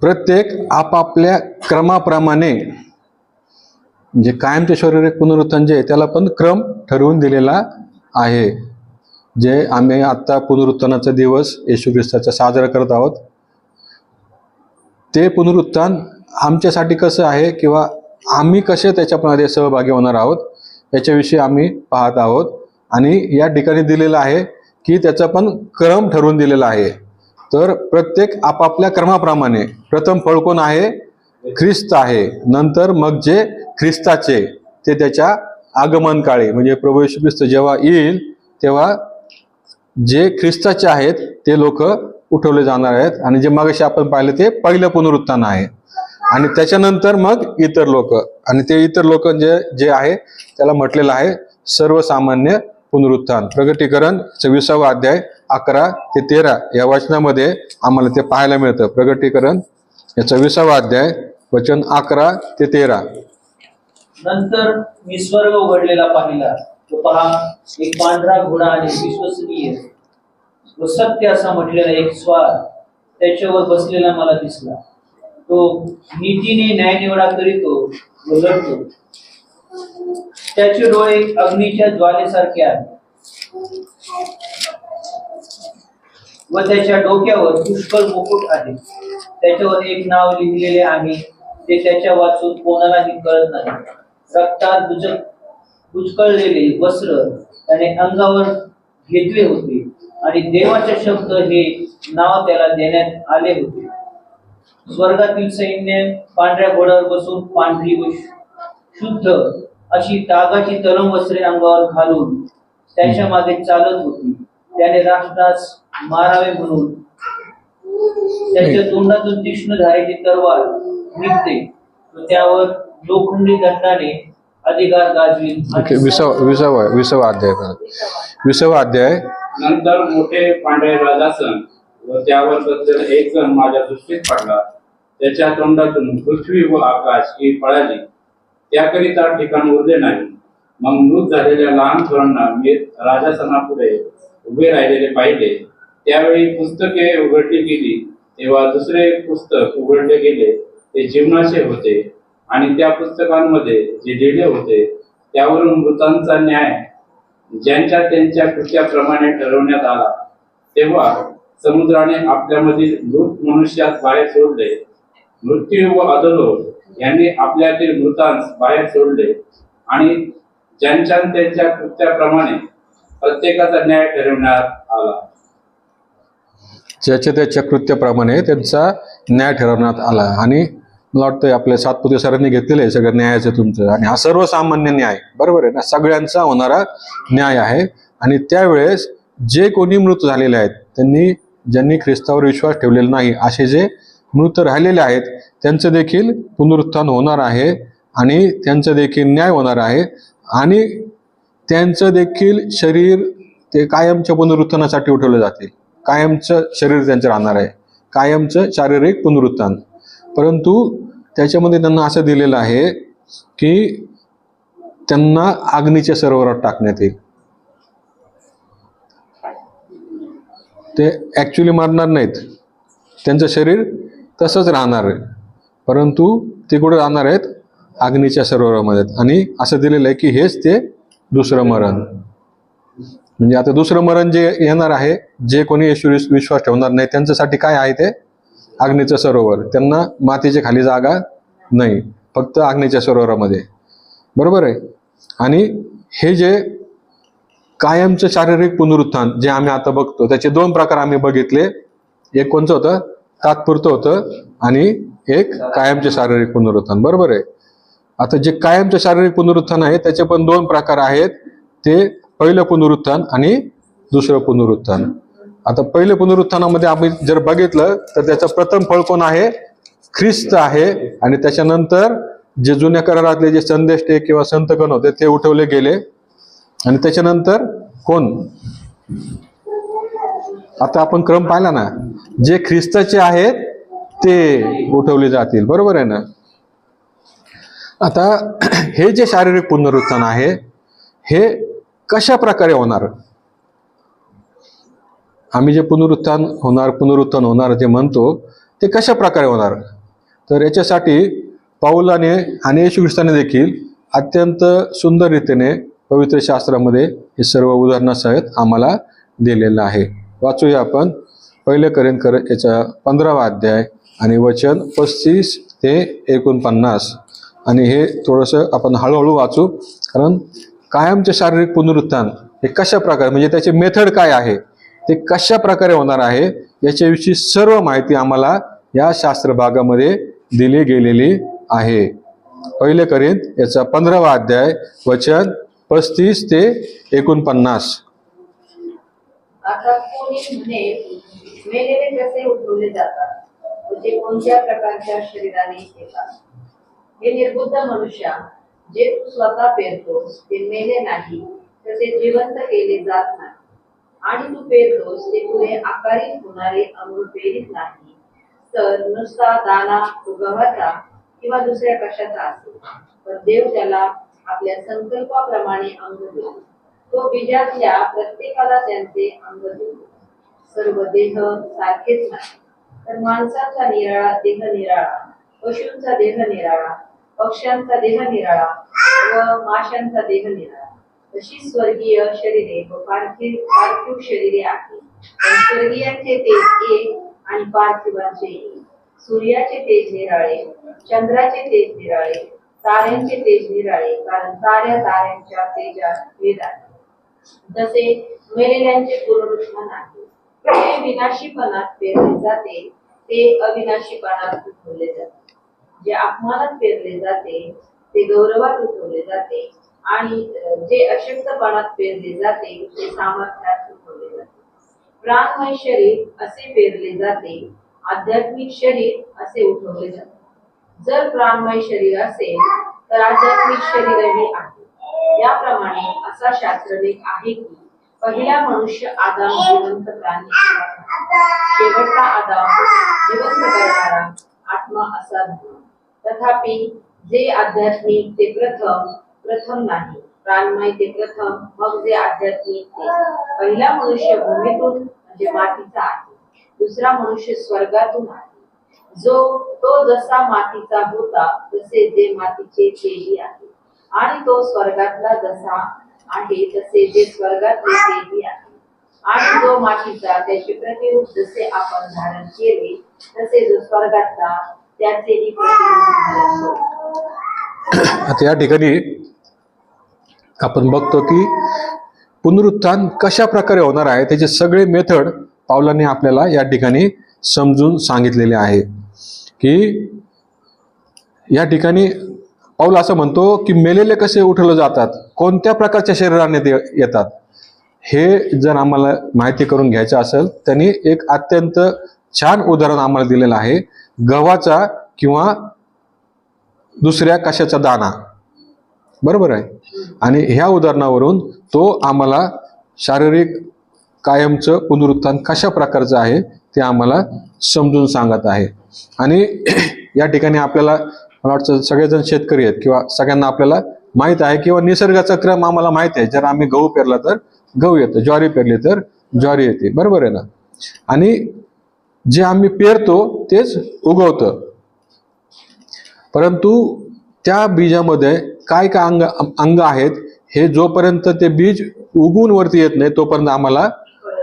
प्रत्येक आपापल्या क्रमाप्रमाणे, म्हणजे कायमचे शारीरिक पुनरुत्थान जे आहे त्याला पण क्रम ठरवून दिलेला आहे. जे आम्ही आत्ता पुनरुत्थानाचा दिवस येशू ख्रिस्ताचा साजरा करत आहोत, ते पुनरुत्थान आमच्यासाठी कसं आहे किंवा आम्ही कसे त्याच्यामध्ये सहभागी होणार आहोत याच्याविषयी आम्ही पाहत आहोत. आणि या ठिकाणी दिलेलं आहे की त्याचा पण क्रम ठरवून दिलेला आहे. तर प्रत्येक आपापल्या क्रमाप्रमाणे प्रथम फळ कोण आहे? ख्रिस्त आहे. नंतर मग जे ख्रिस्ताचे ते त्याच्या आगमन काळी, म्हणजे प्रभू येशू ख्रिस्त जेव्हा येईल तेव्हा जे ख्रिस्ताचे आहेत ते लोक उठवले जाणार आहेत. आणि जे मगाशी आपण पाहिलं ते पहिलं पुनरुत्थान आहे. आणि त्याच्यानंतर मग इतर लोक, आणि ते इतर लोक जे आहे त्याला म्हटलेलं आहे सर्वसामान्य पुनरुत्थान. प्रगटीकरण 26वा अध्याय 11 ते 13 या वचनामध्ये आम्हाला ते पाहायला मिळतं. प्रगटीकरण या 26वा अध्याय वचन 11 ते 13. नंतर मी स्वर्ग उघडलेला पाहिला, तो पहा एक पांढरा घोडा आणि विश्वसनीय व सत्य असा म्हटलेला एक स्वार त्याच्यावर बसलेला मला दिसला. तो नीतीने न्यायनिवडा करीतो व लढतो. त्याचे डोळे अग्नीच्या ज्वालेसारखे आहेत व त्याच्या डोक्यावर पुष्कळ मुकुट आहे. त्याच्यावर एक नाव लिहिलेले आहे, ते त्याच्या वाचून कोणालाही कळत नाही. रक्तात बुचकळलेले वस्त्र त्याने अंगावर घेतले होते आणि देवाचे शब्द हे नाव त्याला देण्यात आले होते. स्वर्गातील सैन्य पांढऱ्या घोड्यावर बसून पांढरी व शुद्ध अशी तागाची तलम वस्त्रे अंगावर घालून त्याच्या मागे चालत होती. त्याने राष्ट्रास मारावे म्हणून त्याच्या तोंडातून तीक्ष्ण धारेची तरवार निघते. त्यावर लोखंडी दंडाने अधिकार गाजविल. 20वा अध्याय. नंतर मोठे पांढरे राजासन व त्यावर बसलेला एक जण माझ्या दृष्टीत पडला. त्याच्या तोंडातून पृथ्वी व आकाश ही पळाली, त्याकरिता ठिकाण उरले नाही. मग मृत झालेल्या लहान थोरांना मी राजासनापुढे उभे राहिलेले पाहिले. त्यावेळी पुस्तके उघडली गेली, तेव्हा दुसरे पुस्तक उघडले गेले, ते जीवनाचे होते. आणि त्या पुस्तकांमध्ये जे लिहिले होते त्यावरून मृतांचा न्याय ज्यांच्या त्यांच्या कृत्याप्रमाणे ठरवण्यात आला. तेव्हा समुद्राने आपल्यामधील मृत मनुष्यास बाहेर सोडले. मृत्यू व अधोलोक यांनी आपल्यातील मृतांस बाहेर सोडले आणि ज्यांच्या त्यांच्या कृत्याप्रमाणे प्रत्येकाचा न्याय ठरवण्यात आला. ज्याच्या त्याच्या कृत्याप्रमाणे त्यांचा न्याय ठरवण्यात आला. आणि मला वाटतं आपल्या सातपुते सरांनी घेतलेलं आहे सगळं न्यायाचं तुमचं, आणि हा सर्वसामान्य न्याय, बरोबर आहे ना, सगळ्यांचा होणारा न्याय आहे. आणि त्यावेळेस जे कोणी मृत झालेले आहेत, ज्यांनी ख्रिस्तावर विश्वास ठेवलेला नाही असे जे मृत राहिलेले आहेत त्यांचं देखील पुनरुत्थान होणार आहे आणि त्यांचं देखील न्याय होणार आहे. आणि त्यांचं देखील शरीर ते कायमच्या पुनरुत्थानासाठी उठवले जातील. कायमचं शरीर त्यांचं राहणार आहे, कायमचं शारीरिक पुनरुत्थान. परंतु त्याच्यामध्ये त्यांना असं दिलेलं आहे की त्यांना अग्नीच्या सरोवरात टाकण्यात येईल. ते ऍक्च्युली मरणार नाहीत, त्यांचं शरीर तसंच राहणार आहे, परंतु ते कुठे राहणार आहेत? अग्नीच्या सरोवरामध्ये. आणि असं दिलेलं आहे की हेच ते दुसरं मरण. म्हणजे आता दुसरं मरण जे येणार आहे, जे कोणी येशूवर विश्वास ठेवणार नाही त्यांच्यासाठी काय आहे? ते अग्नीचं सरोवर. त्यांना मातीच्या खाली जागा नाही, फक्त अग्नीच्या सरोवरामध्ये, बरोबर आहे. आणि हे जे कायमचं शारीरिक पुनरुत्थान जे आम्ही आता बघतो त्याचे दोन प्रकार आम्ही बघितले. एक कोणतं होतं? तात्पुरतं होतं, आणि एक कायमचे शारीरिक पुनरुत्थान, बरोबर आहे. आता जे कायमचं शारीरिक पुनरुत्थान आहे त्याचे पण दोन प्रकार आहेत. ते पहिलं पुनरुत्थान आणि दुसरं पुनरुत्थान. आता पहिल्या पुनरुत्थानामध्ये आम्ही जर बघितलं तर त्याचं प्रथम फळ कोण आहे? ख्रिस्त आहे. आणि त्याच्यानंतर जे जुन्या करारातले जे संदेष्टे किंवा संतगण होते ते उठवले गेले. आणि त्याच्यानंतर कोण? आता आपण क्रम पाहिला ना, जे ख्रिस्ताचे आहेत ते उठवले जातील, बरोबर आहे ना. आता हे जे शारीरिक पुनरुत्थान आहे हे कशा प्रकारे होणार? आम्ही जे पुनरुत्थान होणार जे म्हणतो ते कशा प्रकारे होणार? तर याच्यासाठी पौलाने आणि येशू ख्रिस्ताने देखील अत्यंत सुंदर रीतीने पवित्र शास्त्रामध्ये हे सर्व उदाहरणासहित आम्हाला दिलेलं आहे. वाचूया आपण 1 कोरिंथीयर याचा 15वा अध्याय आणि वचन 35 ते 49. आणि हे थोडंसं आपण हळूहळू वाचू, कारण कायमचे शारीरिक पुनरुत्थान हे कशा प्रकारे, म्हणजे त्याचे मेथड काय आहे, ते कशा प्रकारे होणार आहे याच्याविषयी सर्व माहिती आम्हाला या शास्त्र भागामध्ये दिली गेलेली आहे. 1 कोरिंथ याचा 15वा अध्याय वचन 35 ते 49. आता कोणी म्हणे मेलेले कसे उठवले जातात व ते कोणत्या प्रकारच्या शरीराने येतात? हे निर्बुद्ध मनुष्या, जे तू स्वतः पेरतोस ते मेले नाही तसे जिवंत केले जात नाही, आणि तू पेरतोस ते पुढे आकारित होणारे अंग पेरीत नाही, तर नुसता दाना तो गव्हाचा किंवा दुसऱ्या कशाचा असेल, पण देव त्याला आपल्या संकल्पाप्रमाणे अंग देतो. तो बीजातल्या प्रत्येकाला त्यांचे अंग देतो. सर्व देह सारखेच नाही, तर माणसाचा निराळा देह निराळा, पशूंचा देह निराळा, पक्ष्यांचा देह निराळा व माशांचा देह निराळा. तशी स्वर्गीय शरीरे व पार्थिव शरीरे आहेत. पण स्वर्गीयांचे तेज एक आणि पार्थिवांचे एक. सूर्याचे तेज निराळे, चंद्राचे तेज निराळे, ताऱ्यांचे तेज निराळे, कारण ताऱ्यांच्या तेजात भेद आहे. जसे मेलेल्यांचे पुनरुत्थान आहे, जे विनाशीपणात पेरले जाते ते अविनाशीपणात उठवले जाते. जे अपमानात पेरले जाते ते गौरवात उठवले जाते, आणि जे अशक्तपणात पेरले जाते ते सामर्थ्यात उठवले जाते. प्राणमय शरीर असे पेरले जाते, आध्यात्मिक शरीर असे उठवले जाते. जर प्राणमय शरीर असेल तर आध्यात्मिक शरीरही आहे. याप्रमाणे असा शास्त्रलेख आहे की पहिला मनुष्य आदाम जिवंत प्राणी असला, शेवटचा आदाम जिवंत करणारा आत्मा असा झाला. तथापि जे आध्यात्मिक ते प्रथम नाही, प्राणमय ते प्रथम, मग जे आध्यात्मिक ते. पहिला मनुष्य भूमीतून म्हणजे मातीचा आहे, दुसरा मनुष्य स्वर्गातून आहे. तो जसा मातीचा होता तसे जे मातीचे तेही आहे, आणि तो स्वर्गातला जसा आहे तसे जे स्वर्गातले तेही आहे. आणि जो मातीचा त्याचे प्रतिरूप जसे आपण धारण केले तसे जो स्वर्गातला त्याचेही प्रतिरूप धारण करू. आता या ठिकाणी आपण बघतो की पुनरुत्थान कशा प्रकारे होणार आहे त्याचे सगळे मेथड पौलाने आपल्याला या ठिकाणी समजून सांगितलेले आहे. की या ठिकाणी पाऊल असं म्हणतो की मेलेले कसे उठवले जातात, कोणत्या प्रकारच्या शरीराने ते येतात, हे जर आम्हाला माहिती करून घ्यायचं असेल त्यांनी एक अत्यंत छान उदाहरण आम्हाला दिलेलं आहे, गव्हाचा किंवा दुसऱ्या कशाचा दाना. बरोबर आहे. आणि ह्या उदाहरणावरून तो आम्हाला शारीरिक कायमचं पुनरुत्थान कशा प्रकारचं आहे ते आम्हाला समजून सांगत आहे. आणि या ठिकाणी आपल्याला मला वाटतं सगळेजण शेतकरी आहेत किंवा सगळ्यांना आपल्याला माहीत आहे किंवा निसर्गाचा क्रम आम्हाला माहित आहे. जर आम्ही गहू पेरला तर गहू येतं, ज्वारी पेरली तर ज्वारी येते. बरोबर आहे ना. आणि जे आम्ही पेरतो तेच उगवतं, परंतु त्या बीजामध्ये काय काय अंग आहेत हे जोपर्यंत ते बीज उगवून वरती येत नाही तोपर्यंत आम्हाला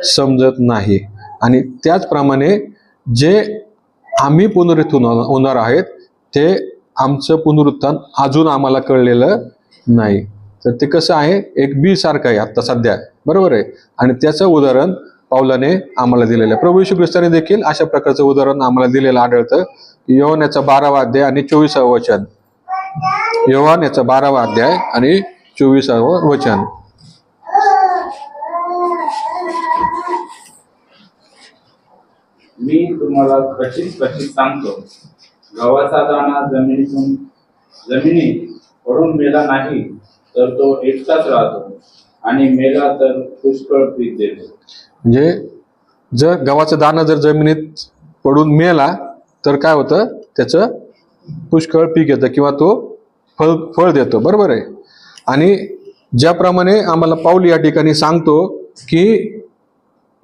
समजत नाही. आणि त्याचप्रमाणे जे आम्ही पुनरुत्थान होणार आहेत ते आमचं पुनरुत्थान अजून आम्हाला कळलेलं नाही. तर ते कसं आहे, एक बी सारखं आहे आता सध्या. बरोबर आहे. आणि त्याचं उदाहरण पाऊलाने आम्हाला दिलेलं आहे. प्रभू येशू ख्रिस्ताने देखील अशा प्रकारचं उदाहरण आम्हाला दिलेलं आढळतं. योहान याचा 12वा अध्याय आणि 24वा वचन. योहान याचा 12वा अध्याय आणि 24वा वचन. मी तुम्हाला खचित सांगतो, गव्हाचा दाणा जमिनीत पडून मेला नाही तर तो एकटाच राहतो, आणि मेला तर पुष्कळ पीक देतो. म्हणजे जर गव्हाचा दाणा जर जमिनीत पडून मेला तर काय होतं, त्याचं पुष्कळ पीक येतं किंवा तो फळ देतो. बरोबर आहे. आणि ज्याप्रमाणे आम्हाला पाऊल या ठिकाणी सांगतो की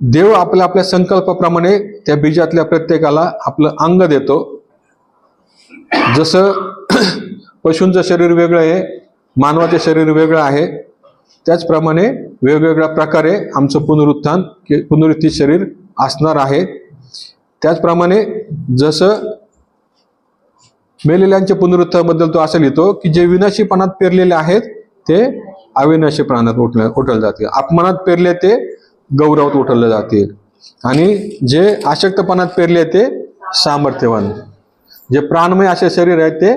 देव आपल्या संकल्पाप्रमाणे त्या बीजातल्या प्रत्येकाला आपलं अंग देतो. जसं पशूंचं शरीर वेगळं आहे, मानवाचे शरीर वेगळं आहे, त्याचप्रमाणे वेगवेगळ्या प्रकारे आमचं पुनरुत्थित शरीर असणार आहे. त्याचप्रमाणे जसं मेलेल्यांच्या पुनरुत्थानाबद्दल तो असं लिहितो की जे विनाशीपणात पेरलेले आहेत ते अविनाशी प्राणात उठवले जातील, अपमानात पेरले ते गौरवात उठवले जातील, आणि जे अशक्तपणात पेरले ते सामर्थ्यवान, जे प्राणमय असे शरीर आहेत ते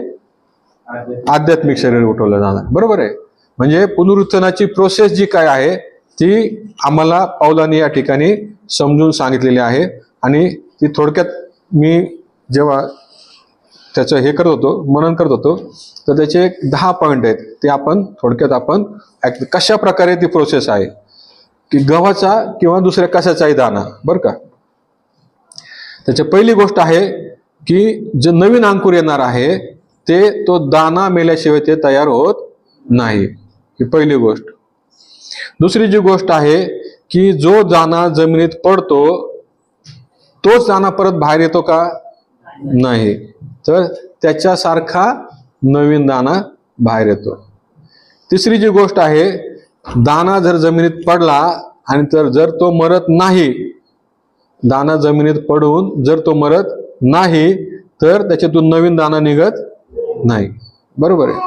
आध्यात्मिक शरीर उठवलं जाणार. बरोबर आहे. म्हणजे पुनरुत्थानाची प्रोसेस जी काय आहे ती आम्हाला पाऊलाने या ठिकाणी समजून सांगितलेली आहे. आणि ती थोडक्यात मी जेव्हा त्याचं हे करत होतो, मनन करत होतो, तर त्याचे 10 पॉईंट आहेत. ते आपण थोडक्यात आपण कशा प्रकारे ती प्रोसेस आहे की गव्हाचा किंवा दुसऱ्या कशाचाही दाणा. बरं का. त्याची पहिली गोष्ट आहे की जे नवीन अंकुर येणार आहे ते तो दाणा मेल्याशिवाय ते तयार होत नाही. ही पहिली गोष्ट. दुसरी जी गोष्ट आहे की जो दाणा जमिनीत पडतो तोच दाणा परत बाहेर येतो का? नाही. तर त्याच्यासारखा नवीन दाणा बाहेर येतो. तिसरी जी गोष्ट आहे, दाणा जर जमिनीत पडला आणि जर तो मरत नाही, दाणा जमिनीत पडून जर तो मरत नाही तर त्याच्यातून नवीन दाणा निघत नाही. बरोबर आहे.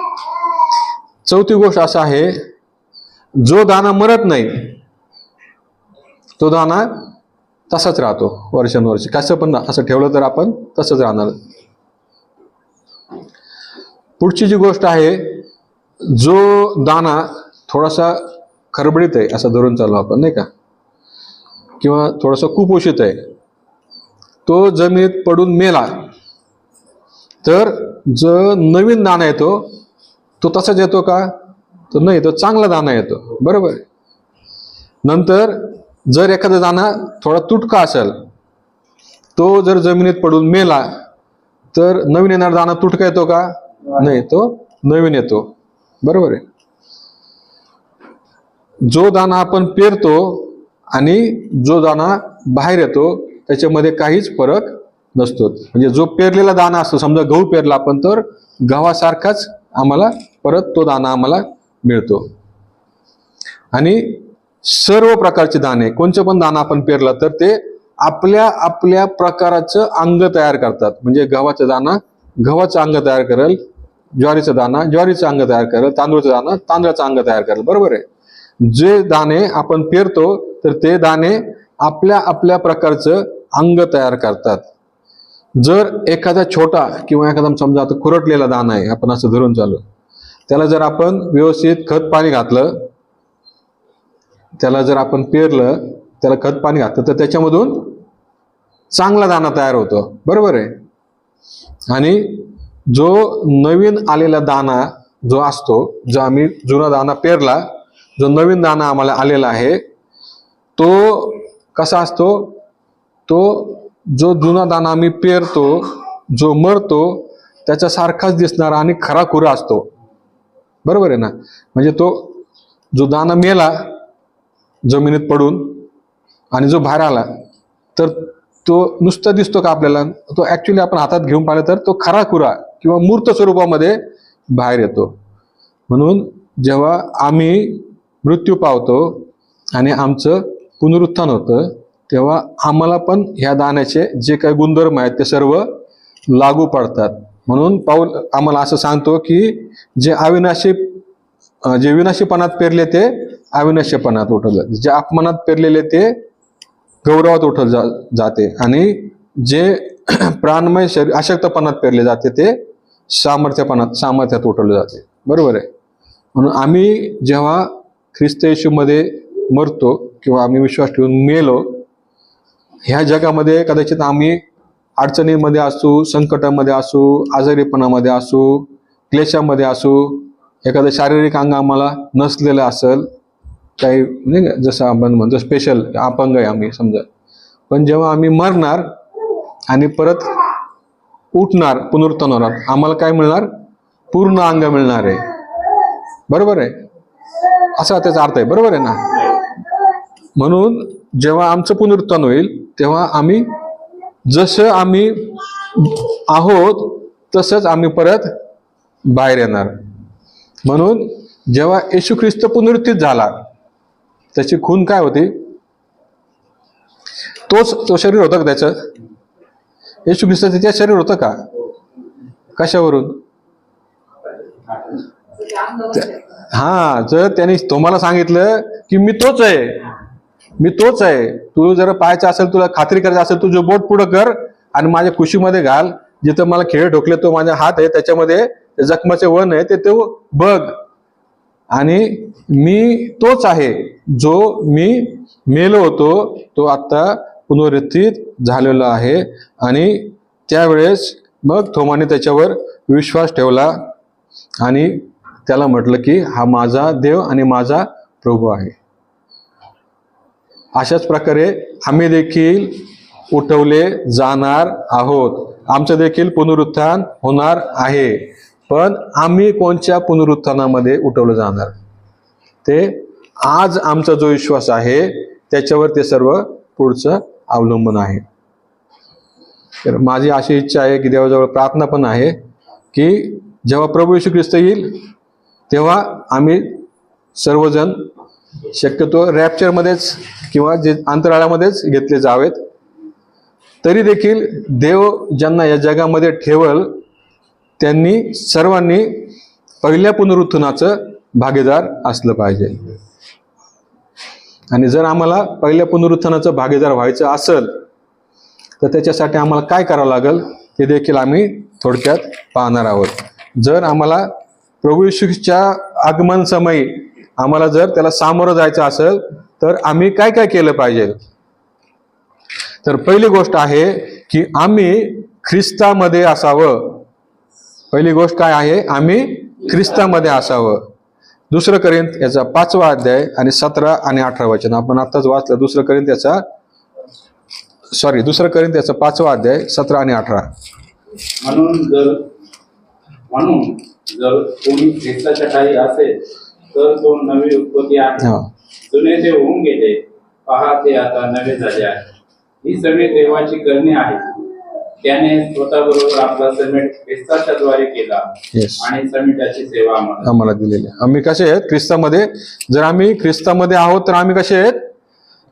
चौथी गोष्ट असा आहे, जो दाणा मरत नाही तो दाणा तसाच राहतो वर्षानुवर्ष. कसं पण असं ठेवलं तर आपण तसंच राहणार. पुढची जी गोष्ट आहे, जो दाणा थोडासा खरबडीत आहे असं धरून चालू आपण, नाही का, किंवा थोडासा कुपोषित आहे, तो जमिनीत पडून मेला तर जो नवीन दाणा येतो तो तसाच येतो का? तो नाही, तो चांगला दाणा येतो. बरोबर आहे. नंतर जर एखादा दाणा थोडा तुटका असेल, तो जर जमिनीत पडून मेला तर नवीन येणारा दाणा तुटका येतो का? नाही, तो नवीन येतो. बरोबर आहे. जो दाणा आपण पेरतो आणि जो दाणा बाहेर येतो त्याच्यामध्ये काहीच फरक नसतो. म्हणजे जो पेरलेला दाणा असतो, समजा गहू पेरला आपण, तर गव्हासारखाच आम्हाला परत तो दाणा आम्हाला मिळतो. आणि सर्व प्रकारचे दाणे, कोणते पण दाणा आपण पेरला तर ते आपल्या आपल्या प्रकाराचं अंग तयार करतात. म्हणजे गव्हाचा दाणा गव्हाचं अंग तयार करेल, ज्वारीचा दाणा ज्वारीचं अंग तयार करेल, तांदूळचा दाणा तांदळाचं अंग तयार करेल. बरोबर आहे. जे दाणे आपण पेरतो तर ते दाणे आपल्या आपल्या प्रकारचं अंग तयार करतात. जर एखादा छोटा किंवा एखादा समजा आता खुरटलेला दाणा आहे, आपण असं धरून चालू, त्याला जर आपण व्यवस्थित खत पाणी घातलं, त्याला जर आपण पेरलं, त्याला खत पाणी घातलं, तर त्याच्यामधून चांगला दाणा तयार होतो, बरोबर आहे. आणि जो नवीन आलेला दाणा जो असतो, जो आम्ही जुना दाणा पेरला, जो नवीन दाणा आम्हाला आलेला आहे, तो कसा असतो, तो जो जुना दाणा आम्ही पेरतो, जो मरतो, त्याच्यासारखाच दिसणारा आणि खरा खुरा असतो, बरोबर आहे ना. म्हणजे तो जो दाणा मेला जमिनीत पडून आणि जो बाहेर आला, तर तो नुसता दिसतो का आपल्याला, तो ऍक्च्युली आपण हातात घेऊन पाहिलं तर तो खरा खुरा किंवा मूर्त स्वरूपामध्ये बाहेर येतो. म्हणून जेव्हा आम्ही मृत्यू पावतो आणि आमचं पुनरुत्थान होतं, तेव्हा आम्हाला पण ह्या दाण्याचे जे काही गुणधर्म आहेत ते सर्व लागू पडतात. म्हणून पाऊल आम्हाला असं सांगतो की जे विनाशीपणात पेरले ते अविनाशीपणात उठवले जाते, जे अपमानात पेरलेले ते गौरवात जाते, आणि जे प्राणमय शरीर अशक्तपणात पेरले जाते ते सामर्थ्यात उठवले जाते, बरोबर आहे. म्हणून आम्ही जेव्हा ख्रिस्त येशूमध्ये मरतो किंवा आम्ही विश्वास ठेवून मेलो, ह्या जगामध्ये कदाचित आम्ही अडचणीमध्ये असू, संकटामध्ये असू, आजारीपणामध्ये असू, क्लेशामध्ये असू, एखादं शारीरिक अंग आम्हाला नसलेलं असेल, काही म्हणजे जसं आपण म्हणतो स्पेशल अपंग आहे आम्ही समजा, पण जेव्हा आम्ही मरणार आणि परत उठणार, पुनरुत्थान होणार, आम्हाला काय मिळणार, पूर्ण अंग मिळणार आहे, बरोबर आहे. असा त्याचा अर्थ आहे, बरोबर आहे ना. म्हणून जेव्हा आमचं पुनरुत्थान होईल तेव्हा आम्ही जसं आम्ही आहोत तसंच आम्ही परत बाहेर येणार. म्हणून जेव्हा येशू ख्रिस्त पुनरुत्थित झाला, त्याची खून काय होती, तो शरीर होतं का त्याचं, येशू ख्रिस्ताचं त्या शरीर होतं का, कशावरून, हा, जर त्याने तुम्हाला सांगितलं की मी तोच आहे, तू जर पाहायचं असेल, तुला खात्री करायची असेल, तू जो बोट पुढं कर आणि माझ्या खुशीमध्ये घाल, जिथं मला खेळ ठोकले तो माझा हात आहे, त्याच्यामध्ये जखमाचे वण आहे ते तो बघ, आणि मी तोच आहे, जो मी मेलो होतो तो आता पुनरुत्थित झालेला आहे. आणि त्यावेळेस मग थोमाने त्याच्यावर विश्वास ठेवला आणि त्याला म्हटलं की हा माझा देव आणि माझा प्रभू आहे. अशाच प्रकारे आम्ही देखील उठवले जाणार आहोत, आमचं देखील पुनरुत्थान होणार आहे. पण आम्ही कोणत्या पुनरुत्थानामध्ये उठवलं जाणार, ते आज आमचा जो विश्वास आहे त्याच्यावर ते सर्व पुढचं अवलंबून आहे. तर माझी अशी इच्छा आहे की देवाजवळ प्रार्थना पण आहे की जेव्हा प्रभू येशू ख्रिस्त येईल तेव्हा आम्ही सर्वजण शक्यतो रॅप्चरमध्येच किंवा जे अंतराळामध्येच घेतले जावेत. तरी देखील देव ज्यांना या जगामध्ये ठेवल त्यांनी सर्वांनी पहिल्या पुनरुत्थानाचं भागीदार असलं पाहिजे. आणि जर आम्हाला पहिल्या पुनरुत्थानाचं भागीदार व्हायचं असेल तर त्याच्यासाठी आम्हाला काय करावं लागेल हे देखील आम्ही थोडक्यात पाहणार आहोत. जर आम्हाला प्रभू येशूच्या आगमन समयी आम्हाला जर त्याला सामोरं जायचं असेल तर आम्ही काय काय केलं पाहिजे. तर पहिली गोष्ट आहे की आम्ही ख्रिस्तामध्ये असावं. पहिली गोष्ट काय आहे, आम्ही ख्रिस्तामध्ये असावं. 2 कोरिंथ याचा 5वा अध्याय आणि 17 आणि 18 वचन आपण आताच वाचलं. 2 कोरिंथ याचा 5वा अध्याय 17 आणि 18. म्हणून जर कोणी ख्रिस्ताच्या ठायी असेल तर तो नवी उत्पत्ती आहे, जुने ते होऊन गेले, पहा ते आता नवे झाले आहे. ही सगळी देवाची करणी आहे. त्याने स्वतःबरोबर आपला समेट ख्रिस्ताच्या द्वारे केला आणि समेटाची सेवा आम्हाला दिलेली. आम्ही कसे आहेत ख्रिस्तामध्ये, जर आम्ही ख्रिस्तामध्ये आहोत तर आम्ही कसे आहेत,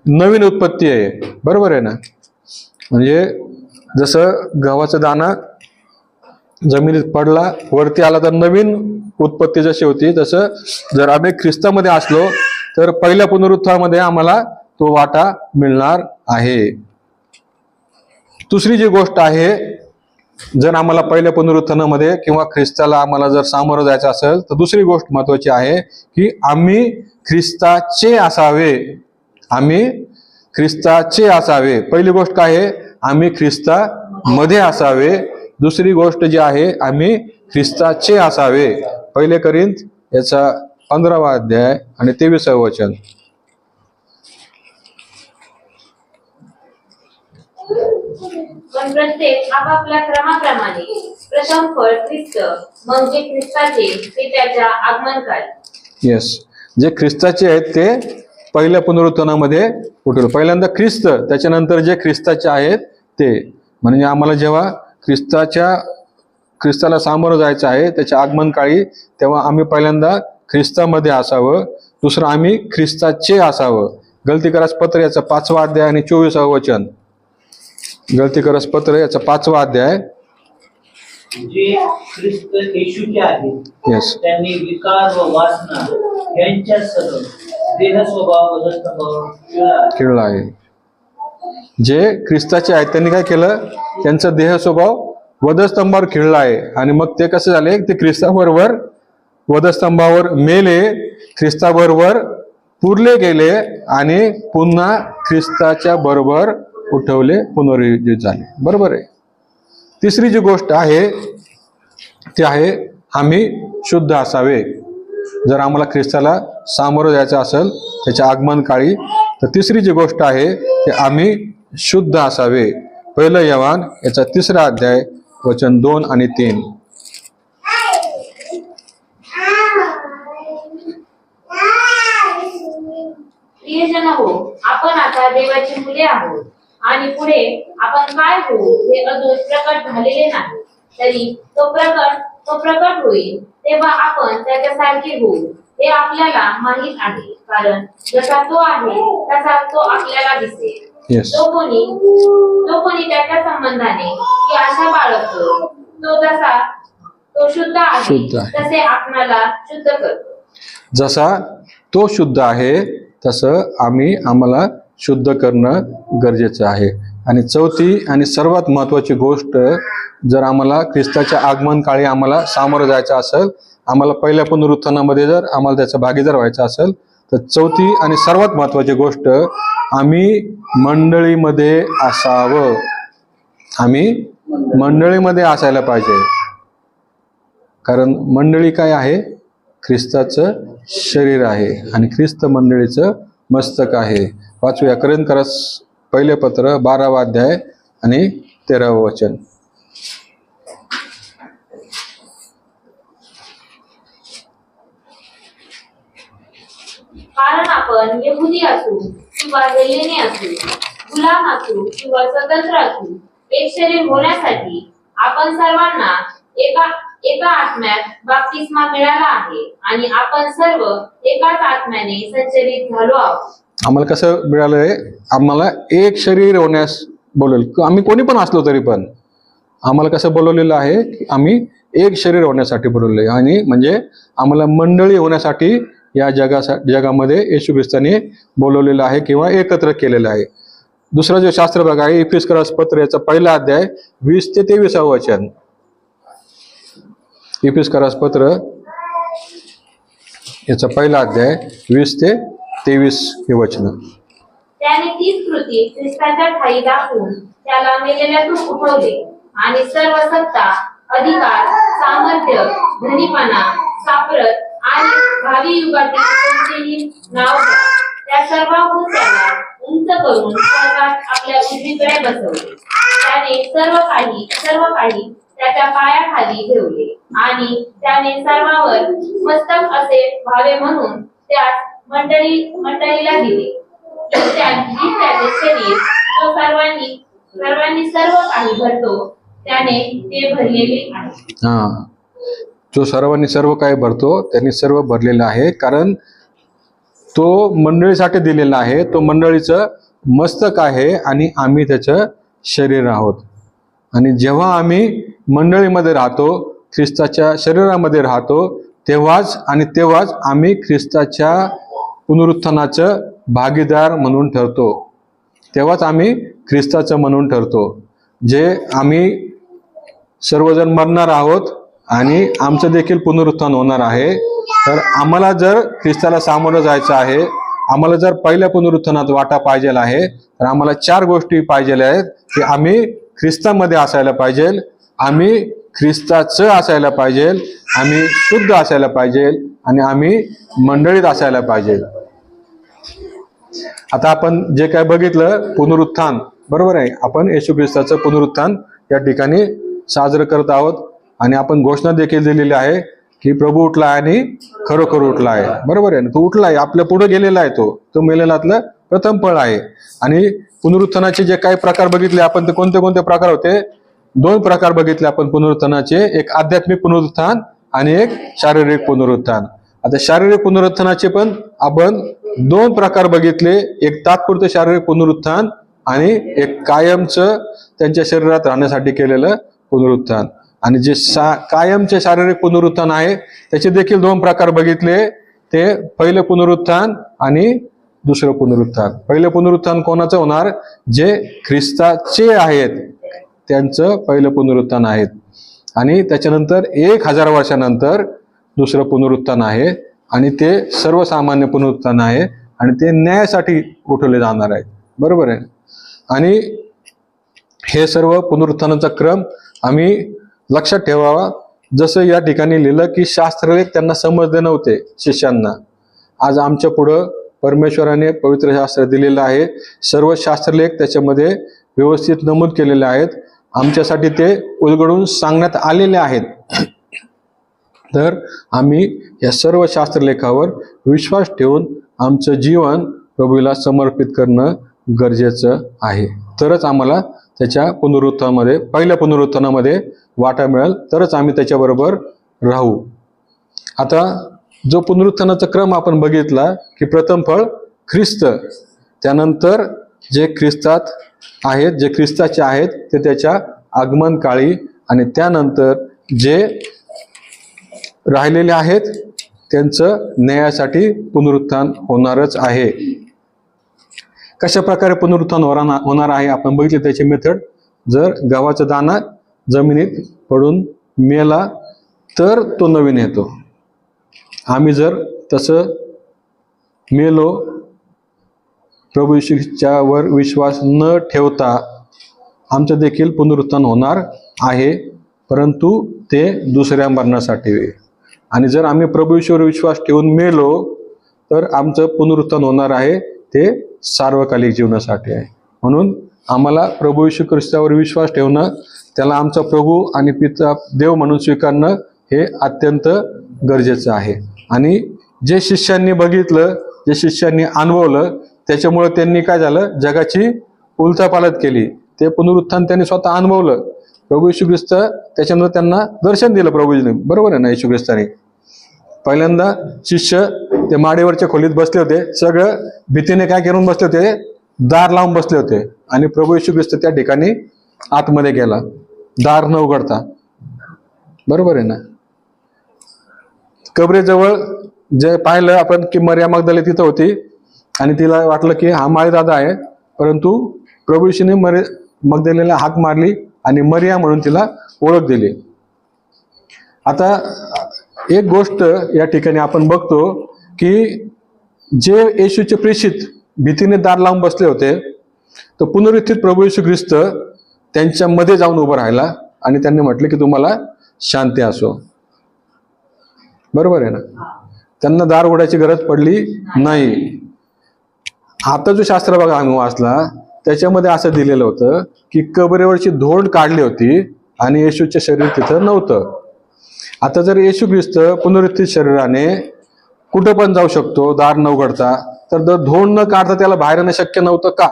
नवीन उत्पत्ती आहे, बरोबर आहे ना. म्हणजे जसं गव्हाचा दाणा जमिनीत पडला वरती आला तर नवीन उत्पत्ती जशी होती, तसं जर आम्ही ख्रिस्तामध्ये असलो तर पहिल्या पुनरुत्थानामध्ये आम्हाला तो वाटा मिळणार आहे. दुसरी जी गोष्ट आहे जर आम्हाला पहिल्या पुनरुत्थानामध्ये किंवा ख्रिस्ताला आम्हाला जर सामोरं जायचं असेल तर दुसरी गोष्ट महत्वाची आहे की आम्ही ख्रिस्ताचे असावे. आम्ही ख्रिस्ताचे असावे. पहिली गोष्ट काय आहे? आम्ही ख्रिस्तामध्ये असावे. दुसरी गोष्ट जी आहे आम्ही ख्रिस्ताचे असावे. पहिले करिंथ याचा 15वा अध्याय आणि 23वे वचन. पण प्रत्येक आपापल्या क्रमाप्रमाणे प्रथम फळ ख्रिस्त, मग जे ख्रिस्ताचे ते त्याच्या आगमनकाळी. येस, जे ख्रिस्ताचे आहेत ते पहिल्या पुनरुत्थानामध्ये उठवले. पहिल्यांदा ख्रिस्त, त्याच्यानंतर जे ख्रिस्ताचे आहेत ते. म्हणजे आम्हाला जेव्हा ख्रिस्ताला सामोरं जायचं आहे त्याच्या आगमन काळी, तेव्हा आम्ही पहिल्यांदा ख्रिस्तामध्ये असावं. दुसरं आम्ही ख्रिस्ताचे असावं. गलतीकरास पत्र याचा 5वा अध्याय आणि 24वे वचन. गलतीकरास पत्र याचा 5वा अध्याय. जे ख्रिस्त येशूचे आहेत येस, त्यांनी विकार व वासना यांच्यासह देह स्वभाव व स्वभाव खेळला आहे. जे ख्रिस्ताचे आहेत त्यांनी काय केलं? त्यांचा देह स्वभाव वधस्तंभावर खिळला आहे. आणि मग ते कसे झाले? ते ख्रिस्ताबरोबर वधस्तंभावर मेले, ख्रिस्ताबरोबर पुरले गेले आणि पुन्हा ख्रिस्ताच्या बरोबर उठवले, पुनरुज्जीवित झाले. बरोबर आहे. तिसरी जी गोष्ट आहे ती आहे आम्ही शुद्ध असावे. जर आम्हाला ख्रिस्ताला सामोरं जायचं असेल त्याच्या आगमन काळी, तर तिसरी जी गोष्ट आहे ती आम्ही शुद्ध असावे. पहिलं योहान याचा 3रा अध्याय वचन 2 आणि 3. प्रियजन हो, आपण आता देवाची मुले आहोत आणि पुढे आपण काय होऊ हे अजून प्रकट झालेले नाही. तरी तो प्रकट होईल तेव्हा आपण त्याच्यासारखे होऊ हे आपल्याला माहित आहे. कारण जसा तो आहे तसा तो आपल्याला दिसेल. Yes. जो कोणी त्याच्या संबंधाने ही आशा बाळगतो तो शुद्ध आहे, तसे आपणाला शुद्ध करतो. जसा तो शुद्ध आहे तसं आम्हाला शुद्ध करणं गरजेचं आहे. आणि चौथी आणि सर्वात महत्वाची गोष्ट, जर आम्हाला ख्रिस्ताच्या आगमन काळी आम्हाला सामोरं जायचं असेल, आम्हाला पहिल्या पुनरुत्थानामध्ये जर आम्हाला त्याचा भागीदार व्हायचा असेल, तर चौथी आणि सर्वात महत्वाची गोष्ट, आम्ही मंडळीमध्ये असावं. आम्ही मंडळीमध्ये असायला पाहिजे. कारण मंडळी काय आहे? ख्रिस्ताचं शरीर आहे आणि ख्रिस्त मंडळीचं मस्तक आहे. वाचूया कोरिन्थकरास पहिले पत्र 12वा अध्याय आणि 13वे वचन. कारण आपण यहुदी असू किंवा हेलेनी असू, गुलाम असू किंवा स्वतंत्र असू, एक शरीर होण्यासाठी आपण सर्वांना एका आत्म्यात बाप्तिस्मा मिळाला आहे आणि आपण सर्व एकाच आत्म्याने संचलित झालो आहोत. आम्हाला कसं मिळालंय? आम्हाला एक शरीर होण्यास बोलवलं. आम्ही कोणी पण असलो तरी पण आम्हाला कसं बोलवलेलं आहे की आम्ही एक शरीर होण्यासाठी बोलवलंय. आणि म्हणजे आम्हाला मंडळी होण्यासाठी या जगामध्ये येशू ख्रिस्ताने बोलवलेलं आहे किंवा एकत्र केलेलं आहे. दुसरा जो शास्त्र भाग आहे इफिसकरास पत्र याचा 1ला अध्याय 20 ते 23 वचन. इफिसकरास पत्र याचा 1ला अध्याय 20 ते 23 हे वचन. त्याने तीच कृती ख्रिस्ताच्या ठायी दाखवून त्याला मेलेल्यातून उठवले आणि सर्व सत्ता, अधिकार, सामर्थ्य, धनीपणा, सापरत आणि भावी युगातील कोणतेही नाव त्या सर्वांहून त्याला उंच करून स्वर्गात आपल्या उजवीकडे बसवले. त्याने सर्व काही त्याच्या पायाखाली ठेवले आणि त्याने सर्वांवर मस्तक असे व्हावे म्हणून त्यास मंडळीला दिले. त्याचे शरीर जो सर्वांनी सर्व काही भरतो त्याने ते भरलेले आहे. जो सर्वांनी सर्व काही भरतो त्यांनी सर्व भरलेलं आहे. कारण तो मंडळीसाठी दिलेला आहे. तो मंडळीचं मस्तक आहे आणि आम्ही त्याचं शरीर आहोत. आणि जेव्हा आम्ही मंडळीमध्ये राहतो, ख्रिस्ताच्या शरीरामध्ये राहतो, तेव्हाच आम्ही ख्रिस्ताच्या पुनरुत्थानाचं भागीदार म्हणून ठरतो. तेव्हाच आम्ही ख्रिस्ताचं म्हणून ठरतो. जे आम्ही सर्वजण मरणार आहोत आणि आमचं देखील पुनरुत्थान होणार आहे. तर आम्हाला जर ख्रिस्ताला सामोरं जायचं आहे, आम्हाला जर पहिल्या पुनरुत्थानात वाटा पाहिजे आहे, तर आम्हाला 4 गोष्टी पाहिजे आहेत की आम्ही ख्रिस्तामध्ये असायला पाहिजे, आम्ही ख्रिस्ताचं असायला पाहिजे, आम्ही शुद्ध असायला पाहिजे आणि आम्ही मंडळीत असायला पाहिजे. आता आपण जे काय बघितलं पुनरुत्थान, बरोबर आहे, आपण येशू ख्रिस्ताचं पुनरुत्थान या ठिकाणी साजरं करत आहोत आणि आपण घोषणा देखील दिलेली आहे की प्रभू उठला आहे आणि खरोखर उठला आहे. बरोबर आहे ना, तो उठला आहे, आपल्या पुढे गेलेला आहे, तो मेलेल्यातलं प्रथम फळ आहे. आणि पुनरुत्थानाचे जे काही प्रकार बघितले आपण, ते कोणते कोणते प्रकार होते? 2 प्रकार बघितले आपण पुनरुत्थानाचे, एक आध्यात्मिक पुनरुत्थान आणि एक शारीरिक पुनरुत्थान. आता शारीरिक पुनरुत्थानाचे पण आपण 2 प्रकार बघितले, एक तात्पुरते शारीरिक पुनरुत्थान आणि एक कायमचं त्यांच्या शरीरात राहण्यासाठी केलेलं पुनरुत्थान. आणि जे कायमचे शारीरिक पुनरुत्थान आहे त्याचे देखील 2 प्रकार बघितले, ते पहिलं पुनरुत्थान आणि दुसरं पुनरुत्थान. पहिलं पुनरुत्थान कोणाचं होणार? जे ख्रिस्ताचे आहेत त्यांचं पहिलं पुनरुत्थान आहे. आणि त्याच्यानंतर 1000 वर्षानंतर दुसरं पुनरुत्थान आहे आणि ते सर्वसामान्य पुनरुत्थान आहे आणि ते न्यायासाठी उठवले जाणार आहेत. बरोबर आहे. आणि हे सर्व पुनरुत्थानाचा क्रम आम्ही लक्षात ठेवावा. जसं या ठिकाणी लिहिलं की शास्त्रलेख त्यांना समजले नव्हते शिष्यांना, आज आमच्या पुढं परमेश्वराने पवित्र शास्त्र दिलेलं आहे. सर्व शास्त्रलेख त्याच्यामध्ये व्यवस्थित नमूद केलेले आहेत, आमच्यासाठी ते उलगडून सांगण्यात आलेले आहेत. तर आम्ही या सर्व शास्त्रलेखावर विश्वास ठेवून आमचं जीवन प्रभूला समर्पित करणं गरजेचं आहे. तरच आम्हाला त्याच्या पुनरुत्थानामध्ये, पहिल्या पुनरुत्थानामध्ये वाटा मिळेल, तरच आम्ही त्याच्याबरोबर राहू. आता जो पुनरुत्थानाचा क्रम आपण बघितला की प्रथम फळ ख्रिस्त, त्यानंतर जे ख्रिस्तात आहेत, जे ख्रिस्ताचे आहेत ते त्याच्या आगमन काळी, आणि त्यानंतर जे राहिलेले आहेत त्यांचं न्यायासाठी पुनरुत्थान होणारच आहे. कशा प्रकारे पुनरुत्थान होणार आहे आपण बघितले त्याची मेथड. जर गव्हाचा दाणा जमिनीत पडून मेला तर तो नवीन येतो. आम्ही जर तसं मेलो, प्रभू येशूच्यावर विश्वास न ठेवता, आमचं देखील पुनरुत्थान होणार आहे, परंतु ते दुसऱ्या मरणासाठी. आणि जर आम्ही प्रभू येशूवर विश्वास ठेवून मेलो तर आमचं पुनरुत्थान होणार आहे, ते सार्वकालिक जीवनासाठी आहे. म्हणून आम्हाला प्रभू येशू ख्रिस्तावर विश्वास ठेवणं, त्याला आमचा प्रभू आणि पिता देव म्हणून स्वीकारणं हे अत्यंत गरजेचं आहे. आणि जे शिष्यांनी बघितलं, जे शिष्यांनी अनुभवलं, त्याच्यामुळे त्यांनी काय झालं, जगाची उलथापालथ केली. ते पुनरुत्थान त्यांनी स्वतः अनुभवलं. प्रभू येशू ख्रिस्त त्याच्यानंतर त्यांना दर्शन दिलं प्रभूजीने. बरोबर आहे ना, येशू ख्रिस्ताने पहिल्यांदा शिष्य ते माडीवरच्या खोलीत बसले होते, सगळं भीतीने काय करून बसले होते, दार लावून बसले होते. आणि प्रभू येशू ख्रिस्त त्या ठिकाणी आतमध्ये गेला, दार न उघडता. बरोबर आहे ना. कबरेजवळ जे पाहिलं आपण की मरिया मगदली तिथं होती आणि तिला वाटलं की हा माळीदादा आहे, परंतु प्रभू येशूने मगदलीला हाक मारली आणि मरिया म्हणून तिला ओळख दिली. आता एक गोष्ट या ठिकाणी आपण बघतो की जे येशूचे प्रेषित भीतीने दार लावून बसले होते, तर पुनरुत्थित प्रभू येशू ख्रिस्त त्यांच्यामध्ये जाऊन उभं राहिला आणि त्यांनी म्हटलं की तुम्हाला शांती असो. बरोबर आहे ना. त्यांना दार उघडायची गरज पडली नाही. आता जो शास्त्र बघा आम्ही वाचला त्याच्यामध्ये असं दिलेलं होतं की कबरेवरची धोंड काढली होती आणि येशूचे शरीर तिथं नव्हतं. आता जर येशू ख्रिस्त पुनरुत्थित शरीराने कुठं पण जाऊ शकतो दार न उघडता, तर धोंड न काढता त्याला बाहेर येणं शक्य नव्हतं का?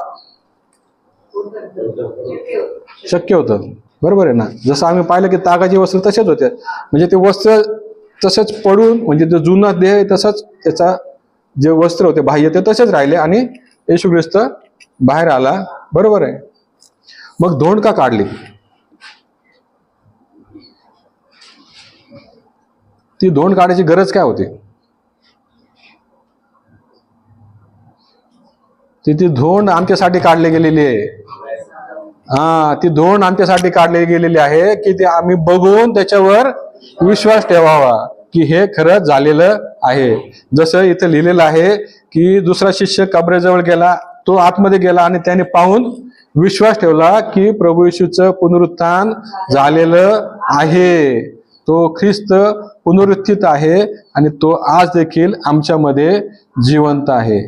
शक्य होतं. बरोबर आहे ना. जसं आम्ही पाहिलं की तागाची वस्त्र तसेच होते, म्हणजे ते वस्त्र तसंच पडून, म्हणजे जो जुना देह तसंच त्याचा जे वस्त्र होते बाह्य ते तसेच राहिले आणि येशू ख्रिस्त बाहेर आला. बरोबर आहे. मग धोंड का काढली? ती धोंड काढायची गरज काय होती? ती धोंड आमच्यासाठी काढली गेलेली आहे. ती धोंड आमच्यासाठी काढली गेलेली आहे की ते आम्ही बघून त्याच्यावर विश्वास ठेवावा की हे खरंच झालेलं आहे. जसं इथं लिहिलेलं आहे की दुसरा शिष्य कबरेजवळ गेला, तो आतमध्ये गेला आणि त्याने पाहून विश्वास ठेवला की प्रभू येशूचं पुनरुत्थान झालेलं आहे. तो ख्रिस्त पुनरुत्थित आहे आणि तो आज देखील आमच्यामध्ये जिवंत आहे.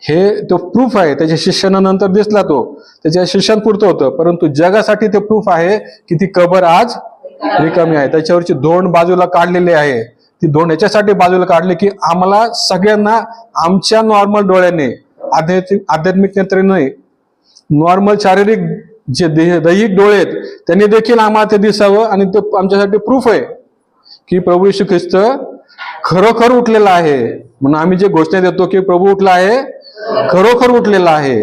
हे तो प्रूफ आहे. त्याच्या शिष्यांना नंतर दिसला, तो त्याच्या शिष्यांपुरतं होतं, परंतु जगासाठी ते प्रूफ आहे की ती कबर आज रिकामी आहे. त्याच्यावरची धोंड बाजूला काढलेली आहे. ती धोंड याच्यासाठी बाजूला काढली की आम्हाला सगळ्यांना आमच्या नॉर्मल डोळ्याने, आध्यात्मिक नेत्रेने, नॉर्मल शारीरिक जे दैहिक डोळे आहेत त्यांनी देखील आम्हाला ते दिसावं. आणि ते आमच्यासाठी प्रूफ आहे की प्रभू येशू ख्रिस्त खरोखर उठलेला आहे. म्हणून आम्ही जे घोषणा देतो की प्रभू उठला आहे, खरोखर उठलेला आहे.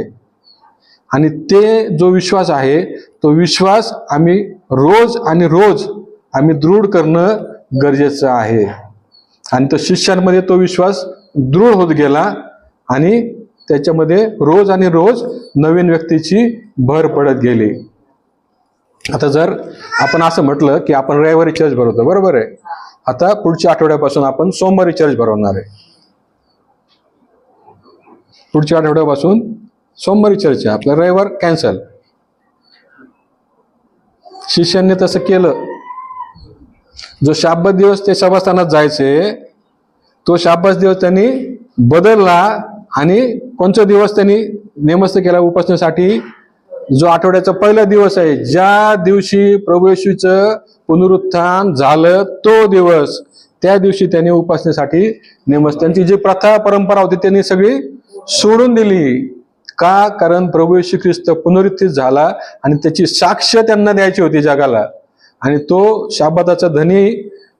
आणि ते जो विश्वास आहे तो विश्वास आम्ही रोज आणि रोज आम्ही दृढ करणं गरजेचं आहे. आणि तो शिष्यांमध्ये तो विश्वास दृढ होत गेला आणि त्याच्यामध्ये रोज आणि रोज नवीन व्यक्तीची भर पडत गेली. आता जर आपण असं म्हटलं की आपण रविवारी चर्च भरवतो, बरोबर आहे, आता पुढच्या आठवड्यापासून आपण सोमवारी चर्च भरवणार आहे. पुढच्या आठवड्यापासून सोमवारी चर्च आहे, आपलं रविवार कॅन्सल. शिष्यांनी तसं केलं. जो शाब्बात दिवस ते सभास्थानात जायचे तो शाब्बात दिवस त्यांनी बदलला आणि कोणता दिवस त्यांनी नेमस्त केला उपासनेसाठी? जो आठवड्याचा पहिला दिवस आहे, ज्या दिवशी प्रभू येशूचं पुनरुत्थान झालं तो दिवस, त्या दिवशी त्यांनी उपासनेसाठी नेमस्त. त्यांची जी प्रथा परंपरा होती त्यांनी सगळी सोडून दिली. का? कारण प्रभू येशू ख्रिस्त पुनरुत्थित झाला आणि त्याची साक्ष त्यांना द्यायची होती जगाला. आणि तो शाब्बाताचा धनी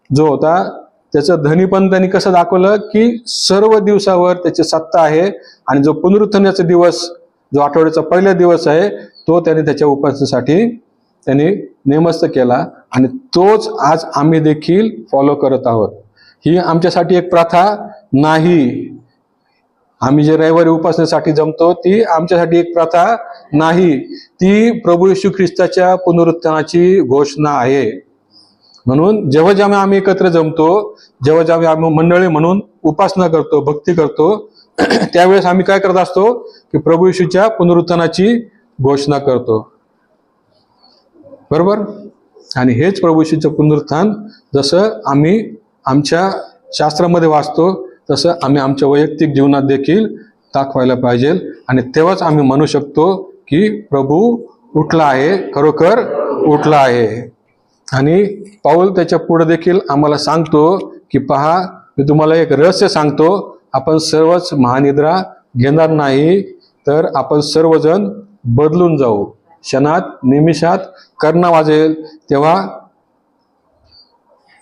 जो होता त्याचं धनीपण त्यांनी कसं दाखवलं की सर्व दिवसावर त्याची सत्ता आहे. आणि जो पुनरुत्थानाचा दिवस, जो आठवड्याचा पहिला दिवस आहे, तो त्याने त्याच्या उपासनेसाठी त्यांनी नेमस्त केला. आणि तोच आज आम्ही देखील फॉलो करत आहोत. ही आमच्यासाठी एक प्रथा नाही. आम्ही जे रविवारी उपासनेसाठी जमतो ती आमच्यासाठी एक प्रथा नाही, ती प्रभू येशू ख्रिस्ताच्या पुनरुत्थानाची घोषणा आहे. म्हणून जेव्हा जेव्हा आम्ही एकत्र जमतो, जेव्हा जेव्हा आम्ही मंडळी म्हणून उपासना करतो, भक्ती करतो, त्यावेळेस आम्ही काय करत असतो की प्रभू येशूच्या पुनरुत्थानाची घोषणा करतो, बरोबर. आणि हेच प्रभू येशूचं पुनरुत्थान जसं आम्ही आमच्या शास्त्रामध्ये वाचतो तसं आम्ही आमच्या वैयक्तिक जीवनात देखील दाखवायला पाहिजे. आणि तेव्हाच आम्ही म्हणू शकतो की प्रभू उठला आहे, खरोखर उठला आहे. आणि पाऊल त्याच्या पुढे देखील आम्हाला सांगतो की पहा, मी तुम्हाला एक रहस्य सांगतो, आपण सर्वच महानिद्रा घेणार नाही, तर आपण सर्वजण बदलून जाऊ. क्षणात, निमिषात कर्ण वाजेल तेव्हा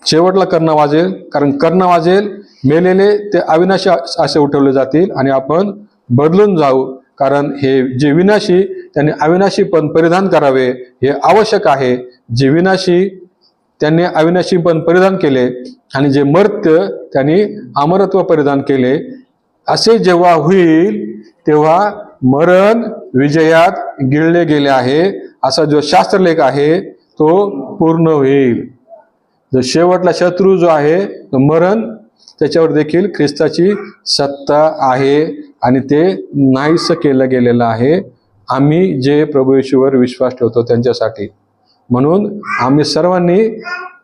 शेवटला कर्ण वाजेल. कारण कर्ण वाजेल, मेलेले ते अविनाशी असे उठवले जातील आणि आपण बदलून जाऊ. कारण हे जे विनाशी त्यांनी अविनाशी पण परिधान करावे हे आवश्यक आहे. जे विनाशी त्यांनी अविनाशी पण परिधान केले आणि जे मर्त्य त्यांनी अमरत्व परिधान केले. असे जेव्हा होईल तेव्हा मरण विजयात गिळले गेले आहे असा जो शास्त्रलेख आहे तो पूर्ण होईल. जो शेवटला शत्रू जो आहे तो मरण, त्याच्यावर देखील ख्रिस्ताची सत्ता आहे आणि ते नाहीस केलं गेलेलं आहे आम्ही जे प्रभू येशूवर विश्वास ठेवतो त्यांच्यासाठी. म्हणून आम्ही सर्वांनी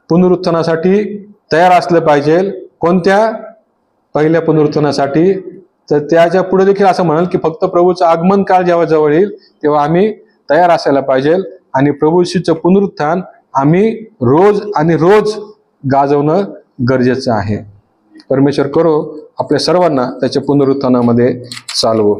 पुनरुत्थानासाठी तयार असलं पाहिजे. कोणत्या? पहिल्या पुनरुत्थानासाठी. तर त्याच्या पुढे देखील असं म्हणाल की फक्त प्रभूचं आगमन काळ जेव्हा जवळ येईल तेव्हा आम्ही तयार असायला पाहिजे. आणि प्रभू येशूचं पुनरुत्थान आम्ही रोज आणि रोज गाजवणं गरजेचं आहे. परमेश्वर करो आपल्या सर्वांना त्याच्या पुनरुत्थानामध्ये चालवो.